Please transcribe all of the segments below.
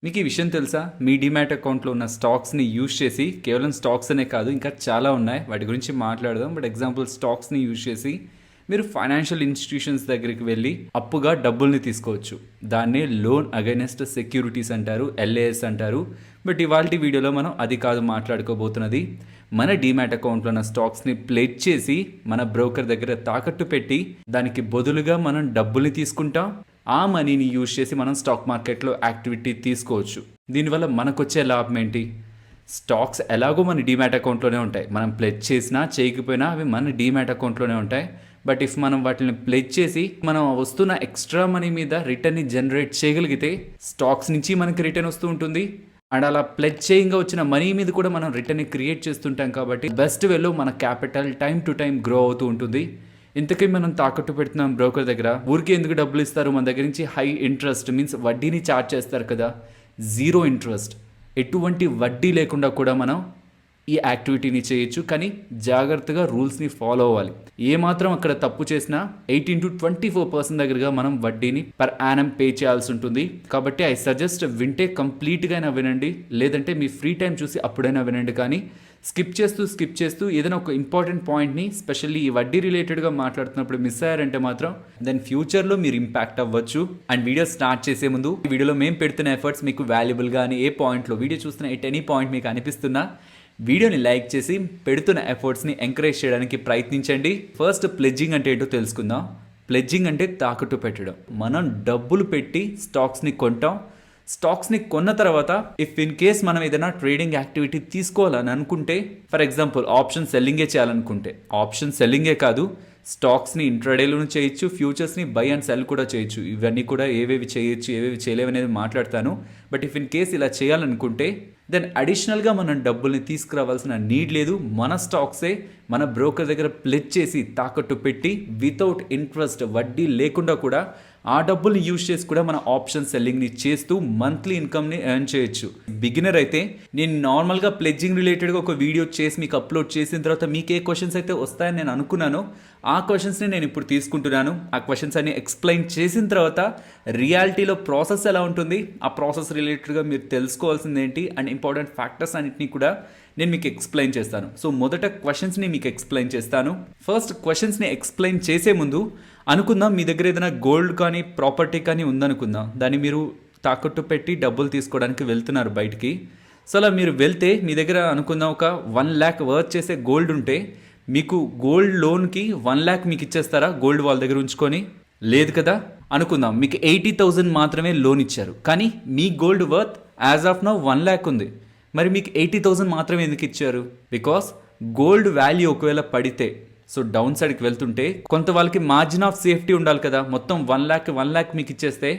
మీకు ఈ విషయం తెలుసా? మీ డీమ్యాట్ అకౌంట్‌లో ఉన్న స్టాక్స్‌ని యూజ్ చేసి కేవలం స్టాక్స్ అనే కాదు ఇంకా చాలా ఉన్నాయి. వాటి గురించి మాట్లాడదాం. బట్ ఎగ్జాంపుల్ స్టాక్స్‌ని యూజ్ చేసి మీరు ఫైనాన్షియల్ ఇన్‌స్టిట్యూషన్స్ దగ్గరికి వెళ్లి అప్పుగా డబ్బుల్ని తీసుకోవచ్చు. దాన్నే లోన్ అగైనెస్ట్ సెక్యూరిటీస్ అంటారు. ఎల్ఏఎస్ అంటారు. బట్ ఇవాల్టి వీడియోలో మనం అది కాదు మాట్లాడుకోబోతున్నది. మన డీమ్యాట్ అకౌంట్లో ఉన్న స్టాక్స్‌ని ప్లెడ్జ్ చేసి మన బ్రోకర్ దగ్గర తాకట్టు పెట్టి దానికి బదులుగా మనం డబ్బుల్ని తీసుకుంటాం. ఆ మనీని యూజ్ చేసి మనం స్టాక్ మార్కెట్లో యాక్టివిటీ తీసుకోవచ్చు. దీనివల్ల మనకొచ్చే లాభం ఏంటి? స్టాక్స్ ఎలాగో మన డీమ్యాట్ అకౌంట్లోనే ఉంటాయి. మనం ప్లెడ్జ్ చేసినా చేయకపోయినా అవి మన డీమ్యాట్ అకౌంట్లోనే ఉంటాయి. బట్ ఇఫ్ మనం వాటిని ప్లెడ్జ్ చేసి మనం వస్తున్న ఎక్స్ట్రా మనీ మీద రిటర్న్ని జనరేట్ చేయగలిగితే స్టాక్స్ నుంచి మనకి రిటర్న్ వస్తూ ఉంటుంది. అండ్ అలా ప్లెడ్జ్ చేయంగా వచ్చిన మనీ మీద కూడా మనం రిటర్న్ని క్రియేట్ చేస్తుంటాం. కాబట్టి బెస్ట్ వేలో మన capital time to time grow అవుతూ ఉంటుంది. ఇంతకీ మనం తాకట్టు పెడుతున్నాం బ్రోకర్ దగ్గర, ఊరికి ఎందుకు డబ్బులు ఇస్తారు? మన దగ్గర నుంచి హై ఇంట్రెస్ట్ మీన్స్ వడ్డీని ఛార్జ్ చేస్తారు కదా. జీరో ఇంట్రెస్ట్, ఎటువంటి వడ్డీ లేకుండా కూడా మనం ఈ యాక్టివిటీని చేయొచ్చు. కానీ జాగ్రత్తగా రూల్స్ని ఫాలో అవ్వాలి. ఏమాత్రం అక్కడ తప్పు చేసినా 18 to 24% దగ్గరగా మనం వడ్డీని పర్ యానం పే చేయాల్సి ఉంటుంది. కాబట్టి ఐ సజెస్ట్ వింటే కంప్లీట్గా అయినా వినండి, లేదంటే మీ ఫ్రీ టైం చూసి అప్పుడైనా వినండి. కానీ స్కిప్ చేస్తూ ఏదైనా ఒక ఇంపార్టెంట్ పాయింట్ని స్పెషల్లీ ఈ వడ్డీ రిలేటెడ్గా మాట్లాడుతున్నప్పుడు మిస్ అయ్యారంటే మాత్రం దెన్ ఫ్యూచర్లో మీరు ఇంపాక్ట్ అవ్వచ్చు. అండ్ వీడియో స్టార్ట్ చేసే ముందు ఈ వీడియోలో మేము పెడుతున్న ఎఫర్ట్స్ మీకు వాల్యుబుల్ కానీ ఏ పాయింట్లో వీడియో చూస్తున్న ఎనీ పాయింట్ మీకు అనిపిస్తున్నా వీడియోని లైక్ చేసి పెడుతున్న ఎఫర్ట్స్ని ఎంకరేజ్ చేయడానికి ప్రయత్నించండి. ఫస్ట్ ప్లెడ్జింగ్ అంటే ఏంటో తెలుసుకుందాం. ప్లెడ్జింగ్ అంటే తాకట్టు పెట్టడం. మనం డబ్బులు పెట్టి స్టాక్స్ని కొంటాం. స్టాక్స్ని కొన్న తర్వాత ఇఫ్ ఇన్ కేస్ మనం ఏదైనా ట్రేడింగ్ యాక్టివిటీ తీసుకోవాలని అనుకుంటే, ఫర్ ఎగ్జాంపుల్ ఆప్షన్ సెల్లింగే చేయాలనుకుంటే, ఆప్షన్ సెల్లింగే కాదు స్టాక్స్ని ఇంట్రాడేలోనూ చేయొచ్చు, ఫ్యూచర్స్ని బై అండ్ సెల్ కూడా చేయొచ్చు. ఇవన్నీ కూడా ఏవేవి చేయొచ్చు ఏవేవి చేయలేవు అనేది మాట్లాడతాను. బట్ ఇఫ్ ఇన్ కేస్ ఇలా చేయాలనుకుంటే దెన్ అడిషనల్గా మనం డబ్బుల్ని తీసుకురావాల్సిన నీడ్ లేదు. మన స్టాక్సే మన బ్రోకర్ దగ్గర ప్లెడ్జ్ చేసి తాకట్టు పెట్టి వితౌట్ ఇంట్రెస్ట్ వడ్డీ లేకుండా కూడా ఆ డబ్బుల్ని యూజ్ చేసి కూడా మన ఆప్షన్ సెల్లింగ్ని చేస్తూ మంత్లీ ఇన్కమ్ని ఎర్న్ చేయొచ్చు. బిగినర్ అయితే నేను నార్మల్గా ప్లెడ్జింగ్ రిలేటెడ్గా ఒక వీడియో చేసి మీకు అప్లోడ్ చేసిన తర్వాత మీకు ఏ క్వశ్చన్స్ అయితే వస్తాయని నేను అనుకున్నానో ఆ క్వశ్చన్స్ని నేను ఇప్పుడు తీసుకుంటున్నాను. ఆ క్వశ్చన్స్ అన్ని ఎక్స్ప్లెయిన్ చేసిన తర్వాత రియాలిటీలో ప్రాసెస్ ఎలా ఉంటుంది, ఆ ప్రాసెస్ రిలేటెడ్గా మీరు తెలుసుకోవాల్సింది ఏంటి అండ్ ఇంపార్టెంట్ ఫ్యాక్టర్స్ అన్నింటినీ కూడా నేను మీకు ఎక్స్ప్లెయిన్ చేస్తాను. సో మొదట క్వశ్చన్స్ని మీకు ఎక్స్ప్లెయిన్ చేస్తాను. ఫస్ట్ క్వశ్చన్స్ని ఎక్స్ప్లెయిన్ చేసే ముందు అనుకుందాం మీ దగ్గర ఏదైనా గోల్డ్ కానీ ప్రాపర్టీ కానీ ఉందనుకుందాం. దాన్ని మీరు తాకట్టు పెట్టి డబ్బులు తీసుకోవడానికి వెళ్తున్నారు బయటికి. సో అలా మీరు వెళ్తే మీ దగ్గర అనుకుందాం ఒక 1 lakh వర్త్ చేసే గోల్డ్ ఉంటే మీకు గోల్డ్ లోన్కి 1 lakh మీకు ఇచ్చేస్తారా గోల్డ్ వాళ్ళ దగ్గర ఉంచుకొని? లేదు కదా. అనుకుందాం మీకు 80,000 మాత్రమే లోన్ ఇచ్చారు, కానీ మీ gold worth as of now 1 lakh ఉంది. మరి మీకు 80,000 మాత్రమే ఎందుకు ఇచ్చారు? బికాస్ గోల్డ్ వాల్యూ ఒకవేళ పడితే, సో డౌన్ సైడ్కి వెళ్తుంటే కొంత వాళ్ళకి మార్జిన్ ఆఫ్ సేఫ్టీ ఉండాలి కదా. మొత్తం 1 lakh మీకు ఇచ్చేస్తే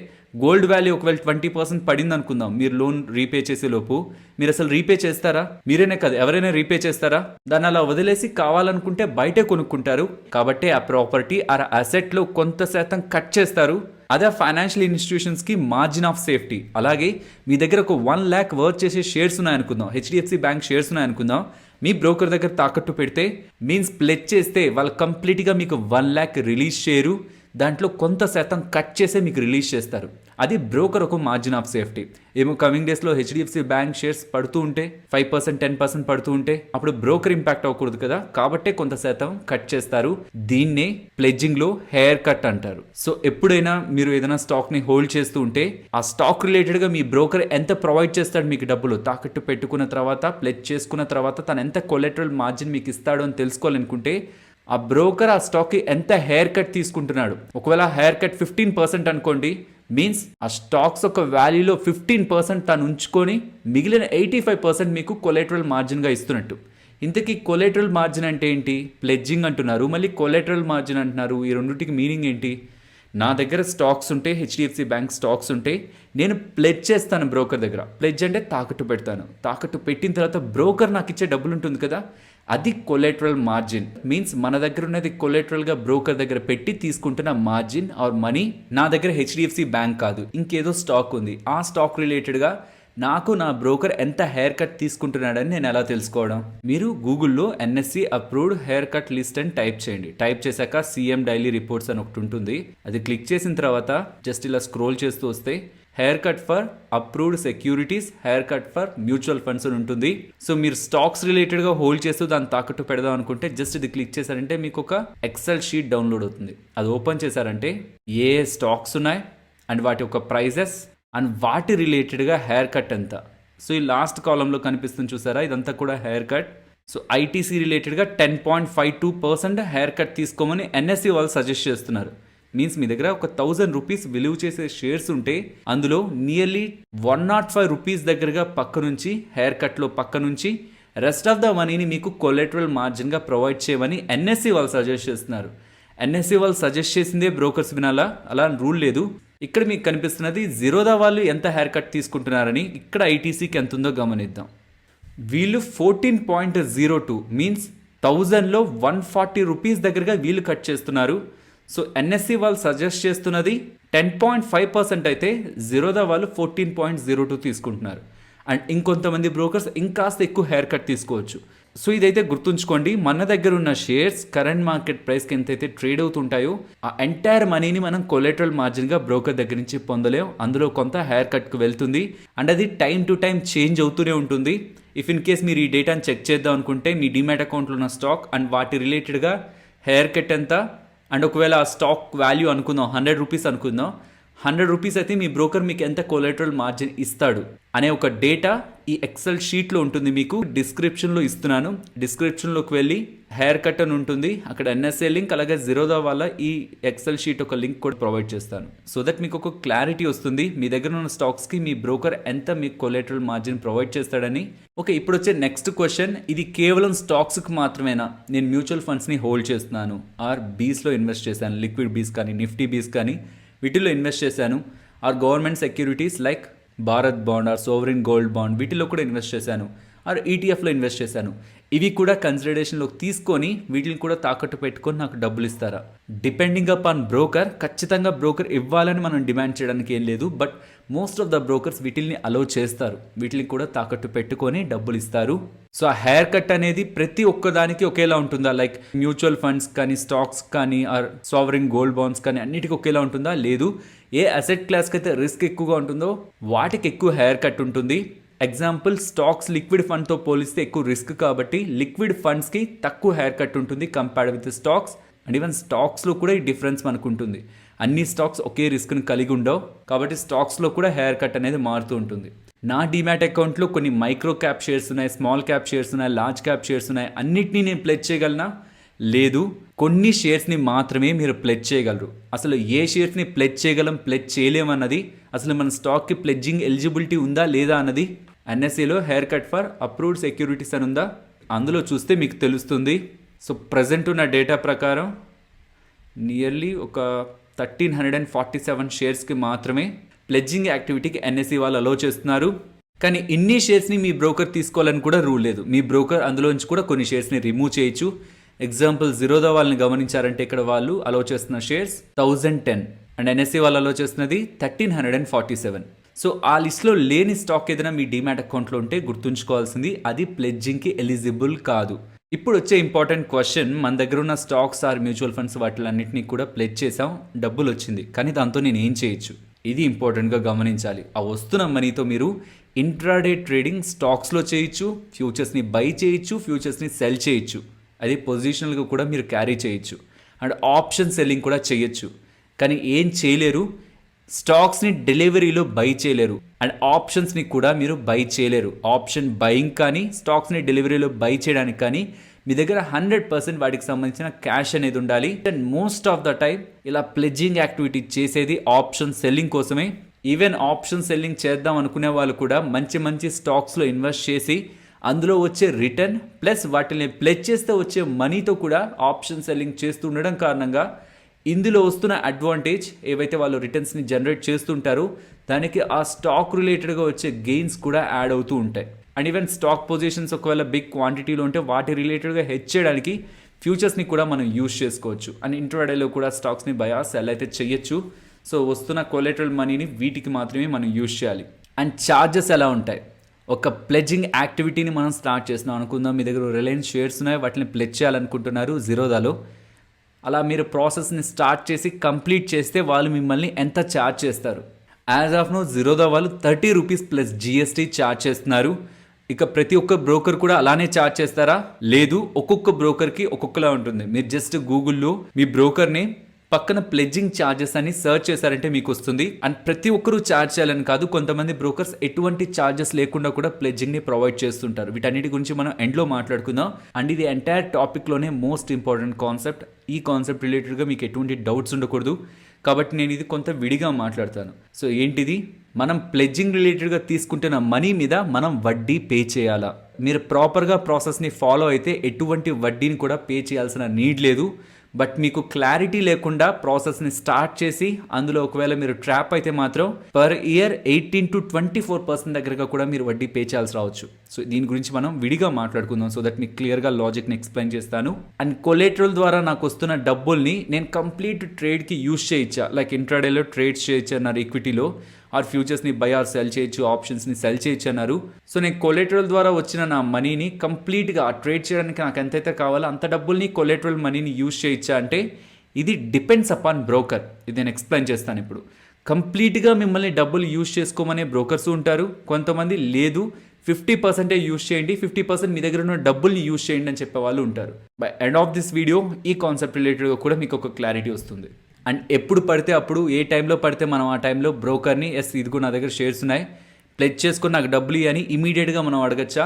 గోల్డ్ వాల్యూ ఒకవేళ 20% పడింది అనుకుందాం, మీరు లోన్ రీపే చేసే లోపు మీరు అసలు రీపే చేస్తారా? మీరేనే కదా, ఎవరైనా రీపే చేస్తారా? దాన్ని అలా వదిలేసి కావాలనుకుంటే బయటే కొనుక్కుంటారు. కాబట్టి ఆ ప్రాపర్టీ ఆ అసెట్లో కొంత శాతం కట్ చేస్తారు. అదే ఫైనాన్షియల్ ఇన్స్టిట్యూషన్స్కి మార్జిన్ ఆఫ్ సేఫ్టీ. అలాగే మీ దగ్గర ఒక 1 lakh వర్త్ చేసే షేర్స్ ఉన్నాయనుకుందాం, హెచ్డిఎఫ్సి బ్యాంక్ షేర్స్ ఉన్నాయనుకుందాం. మీ బ్రోకర్ దగ్గర తాకట్టు పెడితే మీన్స్ ప్లెడ్జ్ చేస్తే వాళ్ళు కంప్లీట్గా మీకు 1 lakh రిలీజ్ చేయరు. దాంట్లో కొంత శాతం కట్ చేసే మీకు రిలీజ్ చేస్తారు. అది బ్రోకర్ ఒక మార్జిన్ ఆఫ్ సేఫ్టీ. ఏమో కమింగ్ డేస్లో హెచ్డిఎఫ్సి బ్యాంక్ షేర్స్ పడుతూ ఉంటే 5% 10% పడుతూ ఉంటే అప్పుడు బ్రోకర్ ఇంపాక్ట్ అవ్వకూడదు కదా, కాబట్టే కొంత శాతం కట్ చేస్తారు. దీన్నే ప్లెడ్జింగ్లో హెయిర్ కట్ అంటారు. సో ఎప్పుడైనా మీరు ఏదైనా స్టాక్ని హోల్డ్ చేస్తూ ఉంటే ఆ స్టాక్ రిలేటెడ్గా మీ బ్రోకర్ ఎంత ప్రొవైడ్ చేస్తాడు మీకు డబ్బులు తాకట్టు పెట్టుకున్న తర్వాత, ప్లెడ్జ్ చేసుకున్న తర్వాత తను ఎంత కొలెటరల్ మార్జిన్ మీకు ఇస్తాడో అని తెలుసుకోవాలనుకుంటే ఆ బ్రోకర్ ఆ స్టాక్కి ఎంత హెయిర్ కట్ తీసుకుంటున్నాడు. ఒకవేళ హెయిర్ కట్ 15% అనుకోండి, మీన్స్ ఆ స్టాక్స్ ఒక వాల్యూలో 15% తను ఉంచుకొని మిగిలిన 85% మీకు కొలెటరల్ మార్జిన్గా ఇస్తున్నట్టు. ఇంతకీ కొలెటరల్ మార్జిన్ అంటే ఏంటి? ప్లెడ్జింగ్ అంటున్నారు, మళ్ళీ కొలెటరల్ మార్జిన్ అంటున్నారు. ఈ రెండింటికి మీనింగ్ ఏంటి? నా దగ్గర స్టాక్స్ ఉంటే, హెచ్డిఎఫ్సి బ్యాంక్ స్టాక్స్ ఉంటే నేను ప్లెడ్జ్ చేస్తాను బ్రోకర్ దగ్గర. ప్లెడ్జ్ అంటే తాకట్టు పెడతాను. తాకట్టు పెట్టిన తర్వాత బ్రోకర్ నాకు ఇచ్చే డబ్బులు ఉంటుంది కదా, అది కొలెటరల్ మార్జిన్. మీన్స్ మన దగ్గర ఉన్నది కొలెటరల్గా బ్రోకర్ దగ్గర పెట్టి తీసుకుంటున్న మార్జిన్ ఆర్ మనీ. నా దగ్గర హెచ్డిఎఫ్సి బ్యాంక్ కాదు, ఇంకేదో స్టాక్ ఉంది. ఆ స్టాక్ రిలేటెడ్గా నాకు నా బ్రోకర్ ఎంత హెయిర్ కట్ తీసుకుంటున్నాడని నేను ఎలా తెలుసుకోవడం? మీరు గూగుల్లో NSC approved hair cut list అని టైప్ చేయండి. టైప్ చేశాక సీఎం డైలీ రిపోర్ట్స్ అని ఒకటి ఉంటుంది. అది క్లిక్ చేసిన తర్వాత జస్ట్ ఇలా స్క్రోల్ చేస్తూ వస్తే hair cut for approved securities, hair cut for mutual funds అని ఉంటుంది. సో మీరు స్టాక్స్ రిలేటెడ్గా హోల్డ్ చేస్తూ దాన్ని తాకట్టు పెడదాం అనుకుంటే జస్ట్ ఇది క్లిక్ చేశారంటే మీకు ఒక ఎక్సెల్ షీట్ డౌన్లోడ్ అవుతుంది. అది ఓపెన్ చేశారంటే ఏ స్టాక్స్ ఉన్నాయి అండ్ వాటి యొక్క ప్రైజెస్ అండ్ వాటి రిలేటెడ్గా హెయిర్ కట్ ఎంత. సో ఈ లాస్ట్ కాలంలో కనిపిస్తుంది చూసారా, ఇదంతా కూడా హెయిర్ కట్. సో ఐటీసీ రిలేటెడ్గా 10.52% హెయిర్ కట్ తీసుకోమని ఎన్ఎస్సి వాళ్ళు సజెస్ట్ చేస్తున్నారు. మీన్స్ మీ దగ్గర ఒక 1000 రూపీస్ విలువ చేసే షేర్స్ ఉంటే అందులో నియర్లీ 105 రూపీస్ దగ్గరగా పక్క నుంచి హెయిర్ కట్లో పక్క నుంచి రెస్ట్ ఆఫ్ ద మనీని మీకు కొలెటరల్ మార్జిన్గా ప్రొవైడ్ చేయమని ఎన్ఎస్సి వాళ్ళు సజెస్ట్ చేస్తున్నారు. ఎన్ఎస్సి వాళ్ళు సజెస్ట్ చేసిందే బ్రోకర్స్ వినాలా, అలా రూల్ లేదు. ఇక్కడ మీకు కనిపిస్తున్నది జిరోదా వాళ్ళు ఎంత హెయిర్ కట్ తీసుకుంటున్నారని, ఇక్కడ ఐటీసీకి ఎంత ఉందో గమనిద్దాం. వీళ్ళు 14.02 మీన్స్ 1000లో 140 రూపీస్ దగ్గరగా వీళ్ళు కట్ చేస్తున్నారు. సో ఎన్ఎస్సి వాళ్ళు సజెస్ట్ చేస్తున్నది 10.5% అయితే జిరోదా వాళ్ళు 14.02 తీసుకుంటున్నారు. అండ్ ఇంకొంతమంది బ్రోకర్స్ ఇంకాస్త ఎక్కువ హెయిర్ కట్ తీసుకోవచ్చు. సో ఇదైతే గుర్తుంచుకోండి, మన దగ్గర ఉన్న షేర్స్ కరెంట్ మార్కెట్ ప్రైస్కి ఎంతైతే ట్రేడ్ అవుతుంటాయో ఆ ఎంటైర్ మనీని మనం కొలెటరల్ మార్జిన్గా బ్రోకర్ దగ్గర నుంచి పొందలేం. అందులో కొంత హెయిర్ కట్కు వెళ్తుంది అండ్ అది టైం టు టైం చేంజ్ అవుతూనే ఉంటుంది. ఇఫ్ ఇన్ కేస్ మీరు ఈ డేటాను చెక్ చేద్దాం అనుకుంటే మీ డిమాట్ అకౌంట్లో ఉన్న స్టాక్ అండ్ వాటి రిలేటెడ్గా హెయిర్ కట్ ఎంత అండ్ ఒకవేళ ఆ స్టాక్ వాల్యూ అనుకుందాం 100 రూపీస్ అనుకుందాం, 100 రూపీస్ అయితే మీ బ్రోకర్ మీకు ఎంత కొలెటరల్ మార్జిన్ ఇస్తాడు అనే ఒక డేటా ఈ ఎక్సెల్ షీట్లో ఉంటుంది. మీకు డిస్క్రిప్షన్లో ఇస్తున్నాను, డిస్క్రిప్షన్లోకి వెళ్ళి హెయిర్ కట్ అని ఉంటుంది, అక్కడ ఎన్ఎస్ఏ లింక్ అలాగే జిరోదా వల్ల ఈ ఎక్సెల్ షీట్ ఒక లింక్ కూడా ప్రొవైడ్ చేస్తాను. సో దట్ మీకు ఒక క్లారిటీ వస్తుంది మీ దగ్గర ఉన్న స్టాక్స్కి మీ బ్రోకర్ ఎంత మీకు కొలెటరల్ మార్జిన్ ప్రొవైడ్ చేస్తాడని. ఓకే, ఇప్పుడు వచ్చే నెక్స్ట్ క్వశ్చన్, ఇది కేవలం స్టాక్స్కి మాత్రమేనా? నేను మ్యూచువల్ ఫండ్స్ని హోల్డ్ చేస్తున్నాను ఆర్ బీస్లో ఇన్వెస్ట్ చేశాను, లిక్విడ్ బీస్ కానీ నిఫ్టీ బీస్ కానీ వీటిలో ఇన్వెస్ట్ చేశాను, or government securities like Bharat bond or sovereign gold bond వీటిలో కూడా ఇన్వెస్ట్ చేశాను, ఆర్ ఈటీఎఫ్లో ఇన్వెస్ట్ చేశాను. ఇవి కూడా కన్సిడరేషన్లోకి తీసుకొని వీటిని కూడా తాకట్టు పెట్టుకొని నాకు డబ్బులు ఇస్తారా? డిపెండింగ్ అపాన్ బ్రోకర్, ఖచ్చితంగా బ్రోకర్ ఇవ్వాలని మనం డిమాండ్ చేయడానికి ఏం లేదు. But most of the brokers వీటిని అలౌ చేస్తారు, వీటిని కూడా తాకట్టు పెట్టుకొని డబ్బులు ఇస్తారు. సో ఆ హెయిర్ కట్ అనేది ప్రతి ఒక్కదానికి ఒకేలా ఉంటుందా? లైక్ మ్యూచువల్ ఫండ్స్ కానీ స్టాక్స్ కానీ ఆర్ సావరిన్ గోల్డ్ బాండ్స్ కానీ అన్నిటికీ ఒకేలా ఉంటుందా? లేదు. ఏ అసెట్ క్లాస్కి అయితే రిస్క్ ఎక్కువగా ఉంటుందో వాటికి ఎక్కువ హెయిర్ కట్ ఉంటుంది. ఎగ్జాంపుల్ స్టాక్స్ లిక్విడ్ ఫండ్తో పోలిస్తే ఎక్కువ రిస్క్ కాబట్టి లిక్విడ్ ఫండ్స్కి తక్కువ హెయిర్ కట్ ఉంటుంది compared with stocks. And even స్టాక్స్లో కూడా ఈ డిఫరెన్స్ మనకు ఉంటుంది. అన్ని స్టాక్స్ ఒకే రిస్క్ని కలిగి ఉండవు కాబట్టి స్టాక్స్లో కూడా హెయిర్ కట్ అనేది మారుతూ ఉంటుంది. నా డిమాట్ అకౌంట్లో కొన్ని మైక్రో క్యాప్ షేర్స్ ఉన్నాయి, స్మాల్ క్యాప్ షేర్స్ ఉన్నాయి, లార్జ్ క్యాప్ షేర్స్ ఉన్నాయి. అన్నిటినీ నేను ప్లెజ్ చేయగలనా? లేదు. కొన్ని షేర్స్ని మాత్రమే మీరు ప్లెజ్ చేయగలరు. అసలు ఏ షేర్స్ని ప్లెజ్ చేయగలం, ప్లెజ్ చేయలేమన్నది, అసలు మన స్టాక్కి ప్లెడ్జింగ్ ఎలిజిబిలిటీ ఉందా లేదా అన్నది ఎన్ఎస్ఏలో hair cut for approved securities అని ఉందా, అందులో చూస్తే మీకు తెలుస్తుంది. సో ప్రజెంట్ ఉన్న డేటా ప్రకారం నియర్లీ ఒక 1347 షేర్స్కి మాత్రమే ప్లెడ్జింగ్ యాక్టివిటీకి ఎన్ఎస్ఈ వాళ్ళు అలో చేస్తున్నారు. కానీ ఇన్ని షేర్స్ని మీ బ్రోకర్ తీసుకోవాలని కూడా రూల్ లేదు. మీ బ్రోకర్ అందులోంచి కూడా కొన్ని షేర్స్ని రిమూవ్ చేయొచ్చు. ఎగ్జాంపుల్ జిరోదా వాళ్ళని గమనించారంటే ఇక్కడ వాళ్ళు అలో చేస్తున్న షేర్స్ 1010 అండ్ ఎన్ఎస్ఈ వాళ్ళు అలో చేస్తున్నది 1347. సో ఆ లిస్ట్లో లేని స్టాక్ ఏదైనా మీ డిమాట్ అకౌంట్లో ఉంటే గుర్తుంచుకోవాల్సింది అది ప్లెడ్జింగ్కి ఎలిజిబుల్ కాదు. ఇప్పుడు వచ్చే ఇంపార్టెంట్ క్వశ్చన్, మన దగ్గర ఉన్న స్టాక్స్ ఆర్ మ్యూచువల్ ఫండ్స్ వాటిలన్నింటినీ కూడా ప్లెజ్ చేసాం, డబ్బులు వచ్చింది, కానీ దాంతో నేను ఏం చేయొచ్చు? ఇది ఇంపార్టెంట్గా గమనించాలి. ఆ వస్తున్న మనీతో మీరు ఇంట్రాడే ట్రేడింగ్ స్టాక్స్లో చేయొచ్చు, ఫ్యూచర్స్ని బై చేయొచ్చు, ఫ్యూచర్స్ని సెల్ చేయొచ్చు, అది పొజిషనల్గా కూడా మీరు క్యారీ చేయొచ్చు, అండ్ ఆప్షన్ సెల్లింగ్ కూడా చేయొచ్చు. కానీ ఏం చేయలేరు, స్టాక్స్ని డెలివరీలో బై చేయలేరు అండ్ ఆప్షన్స్ని కూడా మీరు బై చేయలేరు. ఆప్షన్ బయింగ్ కానీ స్టాక్స్ని డెలివరీలో బై చేయడానికి కానీ మీ దగ్గర 100% వాటికి సంబంధించిన క్యాష్ అనేది ఉండాలి. And most of the time ఇలా ప్లెడ్జింగ్ యాక్టివిటీ చేసేది ఆప్షన్ సెల్లింగ్ కోసమే. ఈవెన్ ఆప్షన్ సెల్లింగ్ చేద్దాం అనుకునే వాళ్ళు కూడా మంచి మంచి స్టాక్స్లో ఇన్వెస్ట్ చేసి అందులో వచ్చే రిటర్న్ ప్లస్ వాటిని ప్లెజ్ చేస్తే వచ్చే మనీతో కూడా ఆప్షన్ సెల్లింగ్ చేస్తూ ఉండడం కారణంగా ఇందులో వస్తున్న అడ్వాంటేజ్ ఏవైతే వాళ్ళు రిటర్న్స్ని జనరేట్ చేస్తుంటారో దానికి ఆ స్టాక్ రిలేటెడ్గా వచ్చే గెయిన్స్ కూడా యాడ్ అవుతూ ఉంటాయి. అండ్ ఈవెన్ స్టాక్ పొజిషన్స్ ఒకవేళ బిగ్ క్వాంటిటీలో ఉంటే వాటి రిలేటెడ్గా హెడ్జ్ చేయడానికి ఫ్యూచర్స్ని కూడా మనం యూజ్ చేసుకోవచ్చు. అండ్ ఇంట్రాడేలో కూడా స్టాక్స్ని బయా సెల్ అయితే చేయొచ్చు. సో వస్తున్న కొలెటరల్ మనీని వీటికి మాత్రమే మనం యూజ్ చేయాలి. అండ్ ఛార్జెస్ ఎలా ఉంటాయి? ఒక ప్లెడ్జింగ్ యాక్టివిటీని మనం స్టార్ట్ చేస్తున్నాం అనుకుందాం, మీ దగ్గర రిలయన్స్ షేర్స్ ఉన్నాయి, వాటిని ప్లెజ్ చేయాలనుకుంటున్నారు జిరోదాలో. అలా మీరు ప్రాసెస్ని స్టార్ట్ చేసి కంప్లీట్ చేస్తే వాళ్ళు మిమ్మల్ని ఎంత ఛార్జ్ చేస్తారు? యాజ్ ఆఫ్ నో జిరోదా వాళ్ళు 30 రూపీస్ ప్లస్ జిఎస్టీ ఛార్జ్ చేస్తున్నారు. ఇక ప్రతి ఒక్క బ్రోకర్ కూడా అలానే ఛార్జ్ చేస్తారా? లేదు, ఒక్కొక్క బ్రోకర్కి ఒక్కొక్కలా ఉంటుంది. మీరు జస్ట్ గూగుల్లో మీ బ్రోకర్ని పక్కన ప్లెడ్జింగ్ ఛార్జెస్ అని సర్చ్ చేశారంటే మీకు వస్తుంది. అండ్ ప్రతి ఒక్కరూ ఛార్జ్ చేయాలని కాదు, కొంతమంది బ్రోకర్స్ ఎటువంటి ఛార్జెస్ లేకుండా కూడా ప్లెడ్జింగ్ని ప్రొవైడ్ చేస్తుంటారు. వీటన్నిటి గురించి మనం ఎండ్లో మాట్లాడుకుందాం. అండ్ ఇది ఎంటైర్ టాపిక్లోనే మోస్ట్ ఇంపార్టెంట్ కాన్సెప్ట్. ఈ కాన్సెప్ట్ రిలేటెడ్గా మీకు ఎటువంటి డౌట్స్ ఉండకూడదు, కాబట్టి నేను ఇది కొంత విడిగా మాట్లాడతాను. సో ఏంటిది, మనం ప్లెడ్జింగ్ రిలేటెడ్గా తీసుకుంటున్న మనీ మీద మనం వడ్డీ పే చేయాలా? మీరు ప్రాపర్గా ప్రాసెస్ని ఫాలో అయితే ఎటువంటి వడ్డీని కూడా పే చేయాల్సిన నీడ్ లేదు. బట్ మీకు క్లారిటీ లేకుండా ప్రాసెస్ని స్టార్ట్ చేసి అందులో ఒకవేళ మీరు ట్రాప్ అయితే మాత్రం పర్ ఇయర్ 18 to 24% దగ్గరగా కూడా మీరు వడ్డీ పే చేయాల్సి రావచ్చు. సో దీని గురించి మనం విడిగా మాట్లాడుకుందాం, సో దట్ మీకు క్లియర్గా లాజిక్ని ఎక్స్ప్లెయిన్ చేస్తాను. అండ్ కొలేటరల్ ద్వారా నాకు వస్తున్న డబ్బుల్ని నేను కంప్లీట్ ట్రేడ్కి యూజ్ చేయొచ్చా? లైక్ ఇంట్రాడేలో ట్రేడ్స్ చేయొచ్చు అన్నారు, ఈక్విటీలో ఆర్ ఫ్యూచర్స్ని బై ఆర్ సెల్ చేయొచ్చు, ఆప్షన్స్ని సెల్ చేయొచ్చు అన్నారు. సో నేను కొలేటరల్ ద్వారా వచ్చిన నా మనీని కంప్లీట్గా ట్రేడ్ చేయడానికి నాకు ఎంతైతే కావాలో అంత డబ్బుల్ని కొలేటరల్ మనీని యూజ్ చేయొచ్చా అంటే ఇది డిపెండ్స్ అపాన్ బ్రోకర్. ఇది నేను ఎక్స్ప్లెయిన్ చేస్తాను ఇప్పుడు. కంప్లీట్గా మిమ్మల్ని డబ్బులు యూజ్ చేసుకోమనే బ్రోకర్స్ ఉంటారు, కొంతమంది లేదు 50% యూజ్ చేయండి, 50% మీ దగ్గర ఉన్న డబ్బుల్ని యూజ్ చేయండి అని చెప్పే వాళ్ళు ఉంటారు. By end of this video ఈ కాన్సెప్ట్ రిలేటెడ్గా కూడా మీకు ఒక క్లారిటీ వస్తుంది. అండ్ ఎప్పుడు పడితే అప్పుడు, ఏ టైంలో పడితే మనం ఆ టైంలో బ్రోకర్ని ఇదిగో నా దగ్గర షేర్స్ ఉన్నాయి, ప్లెడ్జ్ చేసుకుని నాకు డబ్బులు ఇవ్వని ఇమీడియట్గా మనం అడగచ్చా?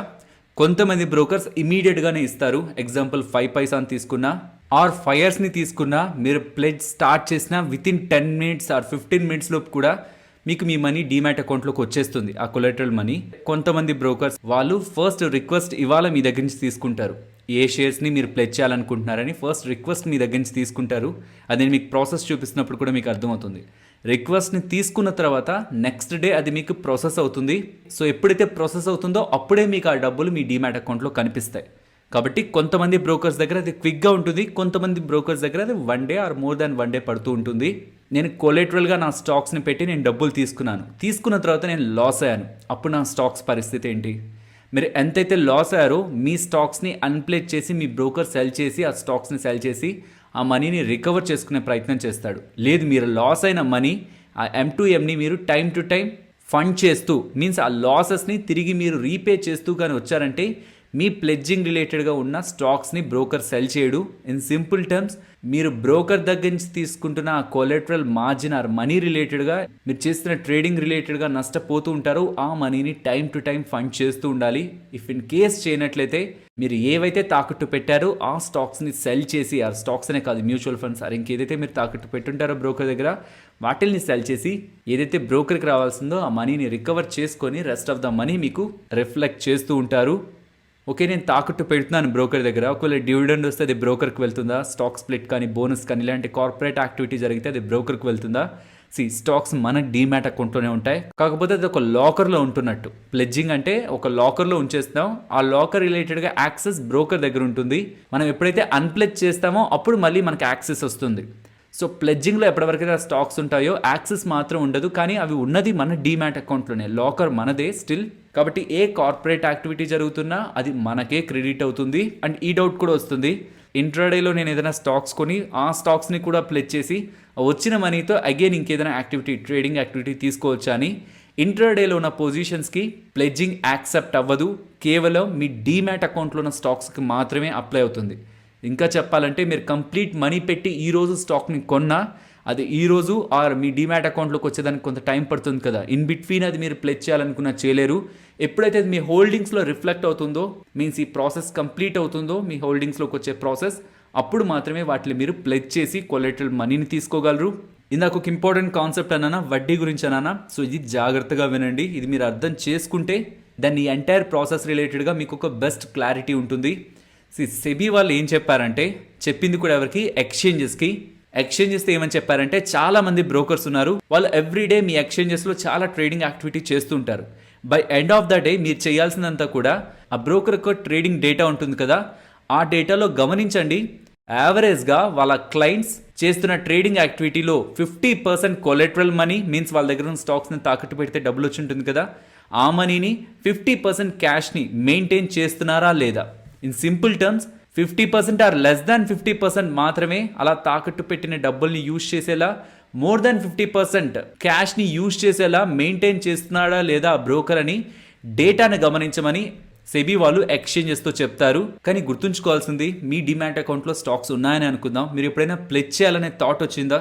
కొంతమంది బ్రోకర్స్ ఇమీడియట్గానే ఇస్తారు. ఎగ్జాంపుల్ 5 పైసా అని తీసుకున్నా ఆర్ 5 yearsని తీసుకున్నా, మీరు ప్లెడ్జ్ స్టార్ట్ చేసిన వితిన్ 10 minutes ఆర్ 15 minutes లోపు కూడా మీకు మీ మనీ డీమ్యాట్ అకౌంట్లోకి వచ్చేస్తుంది, ఆ కొలెటరల్ మనీ. కొంతమంది బ్రోకర్స్ వాళ్ళు ఫస్ట్ రిక్వెస్ట్ ఇవాళ మీ దగ్గర నుంచి తీసుకుంటారు. ఏ షేర్స్ని మీరు ప్లెడ్జ్ చేయాలనుకుంటున్నారని ఫస్ట్ రిక్వెస్ట్ మీ దగ్గర నుంచి తీసుకుంటారు. అది మీకు ప్రాసెస్ చూపిస్తున్నప్పుడు కూడా మీకు అర్థమవుతుంది. రిక్వెస్ట్ని తీసుకున్న తర్వాత నెక్స్ట్ డే అది మీకు ప్రాసెస్ అవుతుంది. సో ఎప్పుడైతే ప్రాసెస్ అవుతుందో అప్పుడే మీకు ఆ డబ్బులు మీ డీమ్యాట్ అకౌంట్లో కనిపిస్తాయి. కాబట్టి కొంతమంది బ్రోకర్స్ దగ్గర అది క్విక్గా ఉంటుంది, కొంతమంది బ్రోకర్స్ దగ్గర అది 1 day or more than 1 day పడుతూ ఉంటుంది. నేను కొలేటరల్గా నా స్టాక్స్ని పెట్టి నేను డబ్బులు తీసుకున్న తర్వాత నేను లాస్ అయ్యాను. అప్పుడు నా స్టాక్స్ పరిస్థితి ఏంటి? మీరు ఎంతైతే లాస్ అయ్యారో మీ స్టాక్స్ని అన్ప్లేజ్ చేసి మీ బ్రోకర్ సెల్ చేసి ఆ స్టాక్స్ని సెల్ చేసి ఆ మనీని రికవర్ చేసుకునే ప్రయత్నం చేస్తాడు. లేదు, మీరు లాస్ అయిన మనీ ఆ M2Mని మీరు టైం టు టైం ఫండ్ చేస్తూ, మీన్స్ ఆ లాసెస్ని తిరిగి మీరు రీపే చేస్తూ కానీ వచ్చారంటే మీ ప్లెడ్జింగ్ రిలేటెడ్గా ఉన్న స్టాక్స్ని బ్రోకర్ సెల్ చేయడు. ఇన్ సింపుల్ టర్మ్స్, మీరు బ్రోకర్ దగ్గర నుంచి తీసుకుంటున్న ఆ కొలెటరల్ మార్జిన్ ఆర్ మనీ రిలేటెడ్గా మీరు చేస్తున్న ట్రేడింగ్ రిలేటెడ్గా నష్టపోతూ ఉంటారు. ఆ మనీని టైం టు టైం ఫండ్ చేస్తూ ఉండాలి. ఇఫ్ ఇన్ కేస్ చేయనట్లయితే మీరు ఏవైతే తాకట్టు పెట్టారో ఆ స్టాక్స్ని సెల్ చేసి, ఆ స్టాక్స్ అనే కాదు, మ్యూచువల్ ఫండ్స్ ఆర్ ఇంకేదైతే మీరు తాకట్టు పెట్టుంటారో బ్రోకర్ దగ్గర వాటిల్ని సెల్ చేసి ఏదైతే బ్రోకర్కి రావాల్సిందో ఆ మనీని రికవర్ చేసుకొని రెస్ట్ ఆఫ్ ద మనీ మీకు రిఫ్లెక్ట్ చేస్తూ ఉంటారు. ఓకే, నేను తాకట్టు పెడుతున్నాను బ్రోకర్ దగ్గర, ఒకవేళ డివిడెండ్ వస్తే అది బ్రోకర్కి వెళ్తుందా? స్టాక్ స్ప్లిట్ కానీ బోనస్ కానీ ఇలాంటి కార్పొరేట్ యాక్టివిటీ జరిగితే అది బ్రోకర్కి వెళ్తుందా? స్టాక్స్ మన డీమ్యాట్ అకౌంట్లోనే ఉంటాయి, కాకపోతే అది ఒక లాకర్లో ఉంటున్నట్టు. ప్లెడ్జింగ్ అంటే ఒక లాకర్లో ఉంచేస్తాం, ఆ లాకర్ రిలేటెడ్గా యాక్సెస్ బ్రోకర్ దగ్గర ఉంటుంది. మనం ఎప్పుడైతే అన్ప్లెడ్జ్ చేస్తామో అప్పుడు మళ్ళీ మనకి యాక్సెస్ వస్తుంది. సో ప్లెడ్జింగ్లో ఎప్పటివరకైతే స్టాక్స్ ఉంటాయో యాక్సెస్ మాత్రం ఉండదు, కానీ అవి ఉన్నది మన డీమ్యాట్ అకౌంట్లోనే, లాకర్ మనదే స్టిల్. కాబట్టి ఏ కార్పొరేట్ యాక్టివిటీ జరుగుతున్నా అది మనకే క్రెడిట్ అవుతుంది. అండ్ ఈ డౌట్ కూడా వస్తుంది, ఇంట్రాడేలో నేను ఏదైనా స్టాక్స్ కొని ఆ స్టాక్స్ని కూడా ప్లెడ్జ్ చేసి వచ్చిన మనీతో అగైన్ ఇంకేదైనా యాక్టివిటీ, ట్రేడింగ్ యాక్టివిటీ తీసుకోవచ్చా అని. ఇంట్రాడేలో ఉన్న పొజిషన్స్కి ప్లెడ్జింగ్ యాక్సెప్ట్ అవ్వదు, కేవలం మీ డీమ్యాట్ అకౌంట్లో ఉన్న స్టాక్స్కి మాత్రమే అప్లై అవుతుంది. ఇంకా చెప్పాలంటే మీరు కంప్లీట్ మనీ పెట్టి ఈరోజు స్టాక్ని కొన్నా అది ఈరోజు ఆర్ మీ డీమ్యాట్ అకౌంట్లోకి వచ్చేదానికి కొంత టైం పడుతుంది కదా, ఇన్ బిట్వీన్ అది మీరు ప్లెడ్జ్ చేయాలనుకున్నా చేయలేరు. ఎప్పుడైతే మీ హోల్డింగ్స్లో రిఫ్లెక్ట్ అవుతుందో, మీన్స్ ఈ ప్రాసెస్ కంప్లీట్ అవుతుందో మీ హోల్డింగ్స్లోకి వచ్చే ప్రాసెస్, అప్పుడు మాత్రమే వాటిని మీరు ప్లెడ్జ్ చేసి కొలెటరల్ మనీని తీసుకోగలరు. ఇందాక ఒక ఇంపార్టెంట్ కాన్సెప్ట్ అన్నానా, వడ్డీ గురించి అన్నానా. సో ఇది జాగ్రత్తగా వినండి, ఇది మీరు అర్థం చేసుకుంటే దాన్ని ఎంటైర్ ప్రాసెస్ రిలేటెడ్గా మీకు ఒక బెస్ట్ క్లారిటీ ఉంటుంది. సెబీ వాళ్ళు ఏం చెప్పారంటే, చెప్పింది కూడా ఎవరికి, ఎక్స్చేంజెస్ ఏమని చెప్పారంటే, చాలా మంది బ్రోకర్స్ ఉన్నారు, వాళ్ళు ఎవ్రీడే మీ ఎక్స్చేంజెస్లో చాలా ట్రేడింగ్ యాక్టివిటీ చేస్తుంటారు. By end of the day మీరు చేయాల్సిందంతా కూడా ఆ బ్రోకర్ యొక్క ట్రేడింగ్ డేటా ఉంటుంది కదా, ఆ డేటాలో గమనించండి, యావరేజ్గా వాళ్ళ క్లయింట్స్ చేస్తున్న ట్రేడింగ్ యాక్టివిటీలో 50% కొలెటరల్ మనీ, మీన్స్ వాళ్ళ దగ్గర ఉన్న స్టాక్స్ని తాకట్టు పెడితే డబ్బులు వచ్చి ఉంటుంది కదా, ఆ మనీని 50% క్యాష్ని మెయింటైన్ చేస్తున్నారా లేదా. In simple terms 50% or less than 50% మాత్రమే అలా తాకట్టు పెట్టిన డబ్బుల్ని యూజ్ చేసేలా మోర్ దాన్ 50% క్యాష్ని యూజ్ చేసేలా మెయింటైన్ చేస్తున్నాడా లేదా బ్రోకర్ అని డేటాను గమనించమని సెబీ వాళ్ళు ఎక్స్చేంజెస్తో చెప్తారు. కానీ గుర్తుంచుకోవాల్సింది, మీ డిమాట్ అకౌంట్లో స్టాక్స్ ఉన్నాయని అనుకుందాం. మీరు ఎప్పుడైనా ప్లెజ్ చేయాలనే థాట్ వచ్చిందా?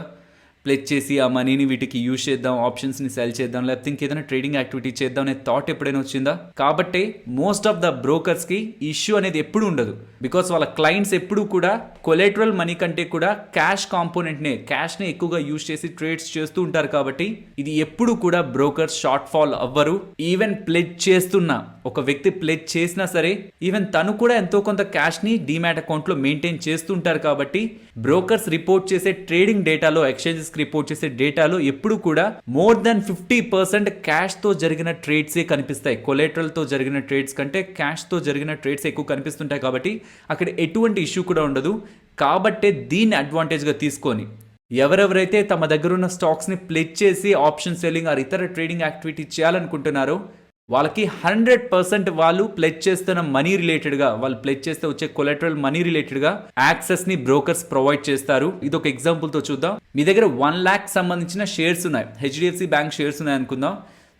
ప్లెజ్ చేసి ఆ మనీని వీటికి యూజ్ చేద్దాం, ఆప్షన్స్ని సెల్ చేద్దాం, లేకపోతే ఇంకేదైనా ట్రేడింగ్ యాక్టివిటీ చేద్దాం అనే థాట్ ఎప్పుడైనా వచ్చిందా? కాబట్టి మోస్ట్ ఆఫ్ ద బ్రోకర్స్కి ఇష్యూ అనేది ఎప్పుడు ఉండదు. బికాస్ వాళ్ళ క్లయింట్స్ ఎప్పుడు కూడా కొలెటరల్ మనీ కంటే కూడా క్యాష్ కాంపోనెంట్నే, క్యాష్ని ఎక్కువగా యూజ్ చేసి ట్రేడ్స్ చేస్తూ ఉంటారు. కాబట్టి ఇది ఎప్పుడు కూడా బ్రోకర్స్ షార్ట్ ఫాల్ అవ్వరు. ఈవెన్ ప్లెజ్ చేస్తున్నా, ఒక వ్యక్తి ప్లెజ్ చేసినా సరే ఈవెన్ తను కూడా ఎంతో కొంత క్యాష్ని డీమ్యాట్ అకౌంట్లో మెయింటైన్ చేస్తుంటారు. కాబట్టి బ్రోకర్స్ రిపోర్ట్ చేసే ట్రేడింగ్ డేటాలో, ఎక్స్చేంజెస్ రిపోర్ట్ చేసే డేటాలో ఎప్పుడు కూడా మోర్ దాన్ 50% క్యాష్ తో జరిగిన ట్రేడ్సే కనిపిస్తాయి. కొలెటరల్ తో జరిగిన ట్రేడ్స్ కంటే క్యాష్ తో జరిగిన ట్రేడ్స్ ఎక్కువ కనిపిస్తుంటాయి. కాబట్టి అక్కడ ఎటువంటి ఇష్యూ కూడా ఉండదు. కాబట్టే దీన్ని అడ్వాంటేజ్గా తీసుకొని ఎవరెవరైతే తమ దగ్గర ఉన్న స్టాక్స్ని ప్లెజ్ చేసి ఆప్షన్ సెల్లింగ్ ఆర్ ఇతర ట్రేడింగ్ యాక్టివిటీ చేయాలనుకుంటున్నారో వాళ్ళకి 100% వాళ్ళు ప్లెజ్ చేస్తున్న మనీ రిలేటెడ్గా, వాళ్ళు ప్లెజ్ చేస్తే వచ్చే కొలెటరల్ మనీ రిలేటెడ్గా యాక్సెస్ని బ్రోకర్స్ ప్రొవైడ్ చేస్తారు. ఇది ఒక ఎగ్జాంపుల్తో చూద్దాం. మీ దగ్గర 1 lakh సంబంధించిన షేర్స్ ఉన్నాయి, హెచ్డిఎఫ్సి బ్యాంక్ షేర్స్ ఉన్నాయి అనుకుందాం.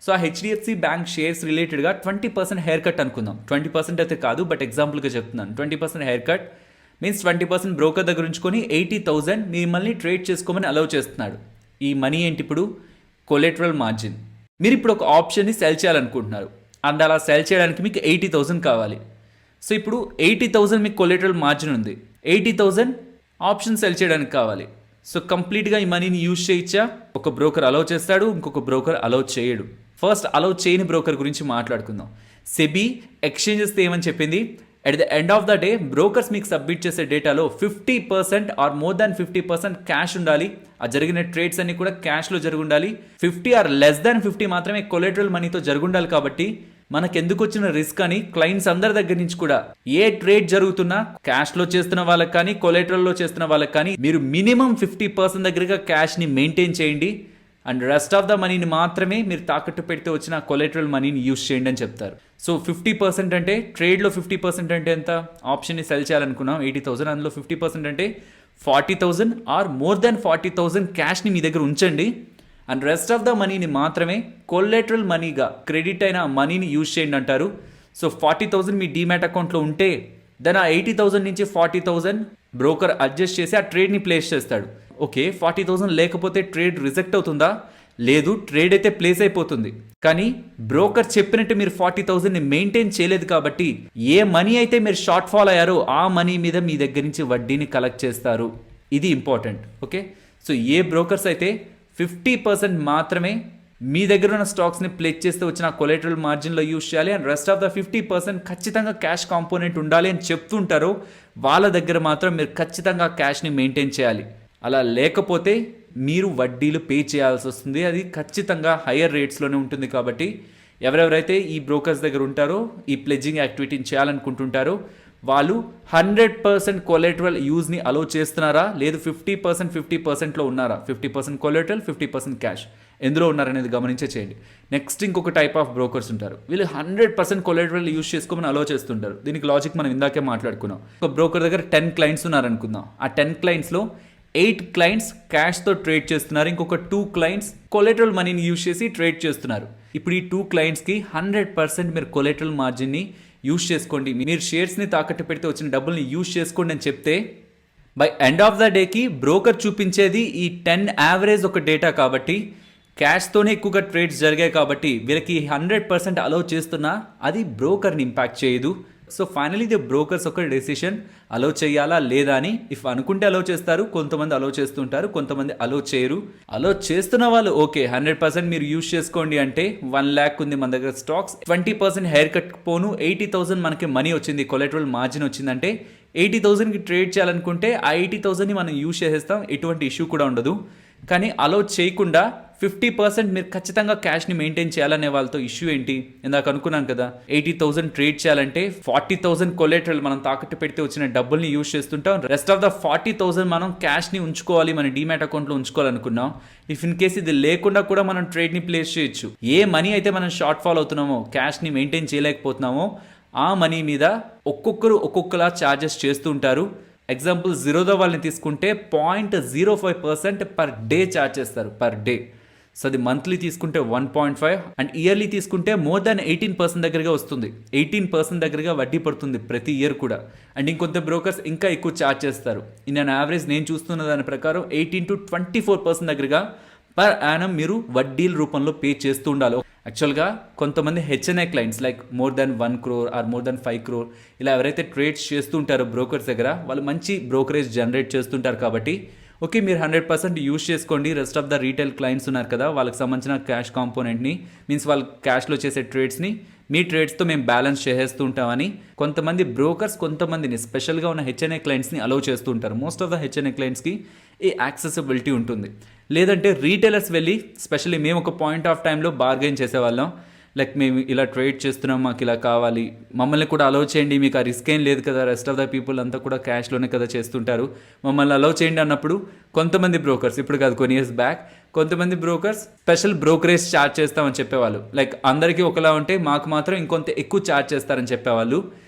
సో ఆ హెచ్డిఎఫ్సి బ్యాంక్ షేర్స్ రిలేటెడ్గా 20% హెయిర్ కట్ అనుకుందాం. 20% అయితే కాదు, బట్ ఎగ్జాంపుల్గా చెప్తున్నాను. 20% హెయిర్ కట్ మీన్స్ 20% బ్రోకర్ దగ్గర ఉంచుకొని 80,000 మిమ్మల్ని ట్రేడ్ చేసుకోమని అలౌ చేస్తున్నాడు. ఈ మనీ ఏంటి? ఇప్పుడు కొలెటరల్ మార్జిన్. మీరు ఇప్పుడు ఒక ఆప్షన్ని సెల్ చేయాలనుకుంటున్నారు అండ్ అలా సెల్ చేయడానికి మీకు 80,000 కావాలి. సో ఇప్పుడు 80,000 మీకు కొలెటరల్ మార్జిన్ ఉంది, 80,000 ఆప్షన్ సెల్ చేయడానికి కావాలి. సో కంప్లీట్గా ఈ మనీని యూజ్ చేయొచ్చా? ఒక బ్రోకర్ అలౌ చేస్తాడు, ఇంకొక బ్రోకర్ అలౌ చేయడు. ఫస్ట్ అలౌ చేయని బ్రోకర్ గురించి మాట్లాడుకుందాం. సెబీ ఎక్స్చేంజెస్ ఏమని చెప్పింది? At the end of the day brokers మీకు సబ్మిట్ చేసే డేటాలో 50% ఆర్ మోర్ దాన్ 50% క్యాష్ ఉండాలి. ఆ జరిగిన ట్రేడ్స్ అన్ని కూడా క్యాష్లో జరిగి ఉండాలి. 50 ఆర్ లెస్ దాన్ 50 మాత్రమే కొలెటరల్ మనీతో జరిగి ఉండాలి. కాబట్టి మనకెందుకు వచ్చిన రిస్క్ అని క్లయింట్స్ అందరి దగ్గర నుంచి కూడా ఏ ట్రేడ్ జరుగుతున్నా క్యాష్లో చేస్తున్న వాళ్ళకి కానీ కొలెటరల్లో చేస్తున్న వాళ్ళకి కానీ మీరు మినిమం 50% దగ్గరగా క్యాష్ని మెయింటైన్ చేయండి అండ్ రెస్ట్ ఆఫ్ ద మనీని మాత్రమే మీరు తాకట్టు పెడితే వచ్చిన కొలెటరల్ మనీని యూజ్ చేయండి అని చెప్తారు. సో 50% అంటే ట్రేడ్లో 50% అంటే ఎంత? ఆప్షన్ని సెల్ చేయాలనుకున్నాం 80,000, అందులో 50% అంటే 40,000 ఆర్ మోర్ దాన్ 40,000 క్యాష్ని మీ దగ్గర ఉంచండి అండ్ రెస్ట్ ఆఫ్ ద మనీని మాత్రమే కొలెటరల్ మనీగా క్రెడిట్ అయిన మనీని యూజ్ చేయండి అంటారు. సో 40,000 మీ డీమ్యాట్ అకౌంట్లో ఉంటే దాని ఆ 80,000 నుంచి 40,000 బ్రోకర్ అడ్జస్ట్ చేసి ఆ ట్రేడ్ని ప్లేస్ చేస్తాడు. ఓకే, 40,000 లేకపోతే ట్రేడ్ రిజెక్ట్ అవుతుందా? లేదు, ట్రేడ్ అయితే ప్లేస్ అయిపోతుంది. కానీ బ్రోకర్ చెప్పినట్టు మీరు 40,000ని మెయింటైన్ చేయలేదు కాబట్టి ఏ మనీ అయితే మీరు షార్ట్ ఫాల్ అయ్యారో ఆ మనీ మీద మీ దగ్గర నుంచి వడ్డీని కలెక్ట్ చేస్తారు. ఇది ఇంపార్టెంట్. ఓకే, సో ఏ బ్రోకర్స్ అయితే 50% మాత్రమే మీ దగ్గర ఉన్న స్టాక్స్ని ప్లెజ్ చేస్తే వచ్చిన కొలెటరల్ మార్జిన్లో యూజ్ చేయాలి అండ్ రెస్ట్ ఆఫ్ ద 50% ఖచ్చితంగా క్యాష్ కాంపోనెంట్ ఉండాలి అని చెప్తుంటారో వాళ్ళ దగ్గర మాత్రం మీరు ఖచ్చితంగా క్యాష్ని మెయింటైన్ చేయాలి. అలా లేకపోతే మీరు వడ్డీలు పే చేయాల్సి వస్తుంది. అది ఖచ్చితంగా హయ్యర్ రేట్స్లోనే ఉంటుంది. కాబట్టి ఎవరెవరైతే ఈ బ్రోకర్స్ దగ్గర ఉంటారో, ఈ ప్లెడ్జింగ్ యాక్టివిటీని చేయాలనుకుంటుంటారో వాళ్ళు 100% కొలెటరల్ యూజ్ని అలో చేస్తున్నారా, లేదు 50%లో ఉన్నారా? 50% కొలెటరల్, 50% క్యాష్ ఎందులో ఉన్నారనేది గమనించే చేయండి. నెక్స్ట్ ఇంకొక టైప్ ఆఫ్ బ్రోకర్స్ ఉంటారు, వీళ్ళు 100% కొలెటరల్ యూజ్ చేసుకోమని అలో చేస్తుంటారు. దీనికి లాజిక్ మనం ఇందాకే మాట్లాడుకున్నాం. ఒక బ్రోకర్ దగ్గర 10 క్లయింట్స్ ఉన్నారనుకుందాం. ఆ 10 క్లయింట్స్లో 8 క్లయింట్స్ క్యాష్తో ట్రేడ్ చేస్తున్నారు, ఇంకొక 2 క్లయింట్స్ కొలెటరల్ మనీని యూజ్ చేసి ట్రేడ్ చేస్తున్నారు. ఇప్పుడు ఈ 2 క్లయింట్స్కి 100% మీరు కొలెటరల్ మార్జిన్ని యూజ్ చేసుకోండి, మీరు షేర్స్ని తాకట్టు పెడితే వచ్చిన డబ్బుల్ని యూజ్ చేసుకోండి అని చెప్తే బై ఎండ్ ఆఫ్ ద డేకి బ్రోకర్ చూపించేది ఈ 10 యావరేజ్ ఒక డేటా. కాబట్టి క్యాష్తోనే ఎక్కువగా ట్రేడ్స్ జరిగాయి కాబట్టి వీళ్ళకి 100% అలౌ చేస్తున్నా అది బ్రోకర్ని ఇంపాక్ట్ చేయదు. సో ఫైనలీ ది బ్రోకర్స్ ఒక డెసిషన్ అలౌ చేయాలా లేదా అని. ఇఫ్ అనుకుంటే అలౌ చేస్తారు, కొంతమంది అలౌ చేస్తుంటారు, కొంతమంది అలౌ చేయరు. అలౌ చేస్తున్న వాళ్ళు ఓకే 100% మీరు యూజ్ చేసుకోండి అంటే 1 lakh ఉంది మన దగ్గర స్టాక్స్, 20% హెయిర్ కట్ పోను 80,000 మనకి మనీ వచ్చింది, కొలెటరల్ మార్జిన్ వచ్చిందంటే 80,000కి ట్రేడ్ చేయాలనుకుంటే ఆ 80,000ని మనం యూజ్ చేసేస్తాం, ఎటువంటి ఇష్యూ కూడా ఉండదు. కానీ అలౌ చేయకుండా 50% మీరు ఖచ్చితంగా క్యాష్ని మెయింటైన్ చేయాలనే వాళ్ళతో ఇష్యూ ఏంటి? ఇందాక అనుకున్నాను కదా, 80,000 ట్రేడ్ చేయాలంటే 40,000 కొలెటరల్ మనం తాకట్టు పెడితే వచ్చిన డబ్బుల్ని యూజ్ చేస్తుంటాం. రెస్ట్ ఆఫ్ ద 40,000 మనం క్యాష్ని ఉంచుకోవాలి, మన డీమ్యాట్ అకౌంట్లో ఉంచుకోవాలనుకున్నాం. ఇఫ్ ఇన్ కేస్ ఇది లేకుండా కూడా మనం ట్రేడ్ని ప్లేస్ చేయొచ్చు. ఏ మనీ అయితే మనం షార్ట్ ఫాల్ అవుతున్నామో, క్యాష్ని మెయింటైన్ చేయలేకపోతున్నామో ఆ మనీ మీద ఒక్కొక్కరు ఒక్కొక్కలా ఛార్జెస్ చేస్తూ ఉంటారు. ఎగ్జాంపుల్ జిరోదా వాళ్ళని తీసుకుంటే 0.05% పర్ డే ఛార్జ్ చేస్తారు పర్ డే. సో అది మంత్లీ తీసుకుంటే 1.5 అండ్ ఇయర్లీ తీసుకుంటే మోర్ దాన్ 18% దగ్గరగా వస్తుంది. 18% దగ్గరగా వడ్డీ పడుతుంది ప్రతి ఇయర్ కూడా. అండ్ ఇంకొంత బ్రోకర్స్ ఇంకా ఎక్కువ ఛార్జ్ చేస్తారు. ఇన్ అన్ యావరేజ్ నేను చూస్తున్న దాని ప్రకారం 18 to 24% దగ్గరగా పర్ యానం మీరు వడ్డీల రూపంలో పే చేస్తూ ఉండాలి. యాక్చువల్గా కొంతమంది HNI clients like more than 1 crore or more than 5 crore ఇలా ఎవరైతే ట్రేడ్స్ చేస్తూ ఉంటారో బ్రోకర్స్ దగ్గర, వాళ్ళు మంచి బ్రోకరేజ్ జనరేట్ చేస్తుంటారు. కాబట్టి ఓకే, మీరు 100% యూజ్ చేసుకోండి. Rest of the retail clients ఉన్నారు కదా, వాళ్ళకి సంబంధించిన క్యాష్ కాంపోనెంట్ని మీన్స్ వాళ్ళు క్యాష్లో చేసే ట్రేడ్స్ని మీ ట్రేడ్స్తో మేము బ్యాలెన్స్ చేసేస్తూ ఉంటామని కొంతమంది బ్రోకర్స్ కొంతమందిని స్పెషల్గా ఉన్న హెచ్ఎన్ఐ క్లయింట్స్ని అలౌ చేస్తూ ఉంటారు. మోస్ట్ ఆఫ్ ద హెచ్ఎన్ఐ క్లయింట్స్కి ఈ యాక్సెసిబిలిటీ ఉంటుంది. లేదంటే రీటైలర్స్ వెళ్ళి స్పెషల్లీ మేము ఒక పాయింట్ ఆఫ్ టైంలో బార్గెన్ చేసేవాళ్ళం. లైక్ మేము ఇలా ట్రేడ్ చేస్తున్నాం, మాకు ఇలా కావాలి, మమ్మల్ని కూడా అలౌ చేయండి, మీకు ఆ రిస్క్ ఏం లేదు కదా, రెస్ట్ ఆఫ్ ద పీపుల్ అంతా కూడా క్యాష్లోనే కదా చేస్తుంటారు, మమ్మల్ని అలౌ చేయండి అన్నప్పుడు కొంతమంది బ్రోకర్స్, ఇప్పుడు కాదు కొన్ని ఇయర్స్ బ్యాక్, కొంతమంది బ్రోకర్స్ స్పెషల్ బ్రోకరేజ్ ఛార్జ్ చేస్తామని చెప్పేవాళ్ళు. లైక్ అందరికీ ఒకలా ఉంటే మాకు మాత్రం ఇంకొంత ఎక్కువ ఛార్జ్ చేస్తారని చెప్పేవాళ్ళు.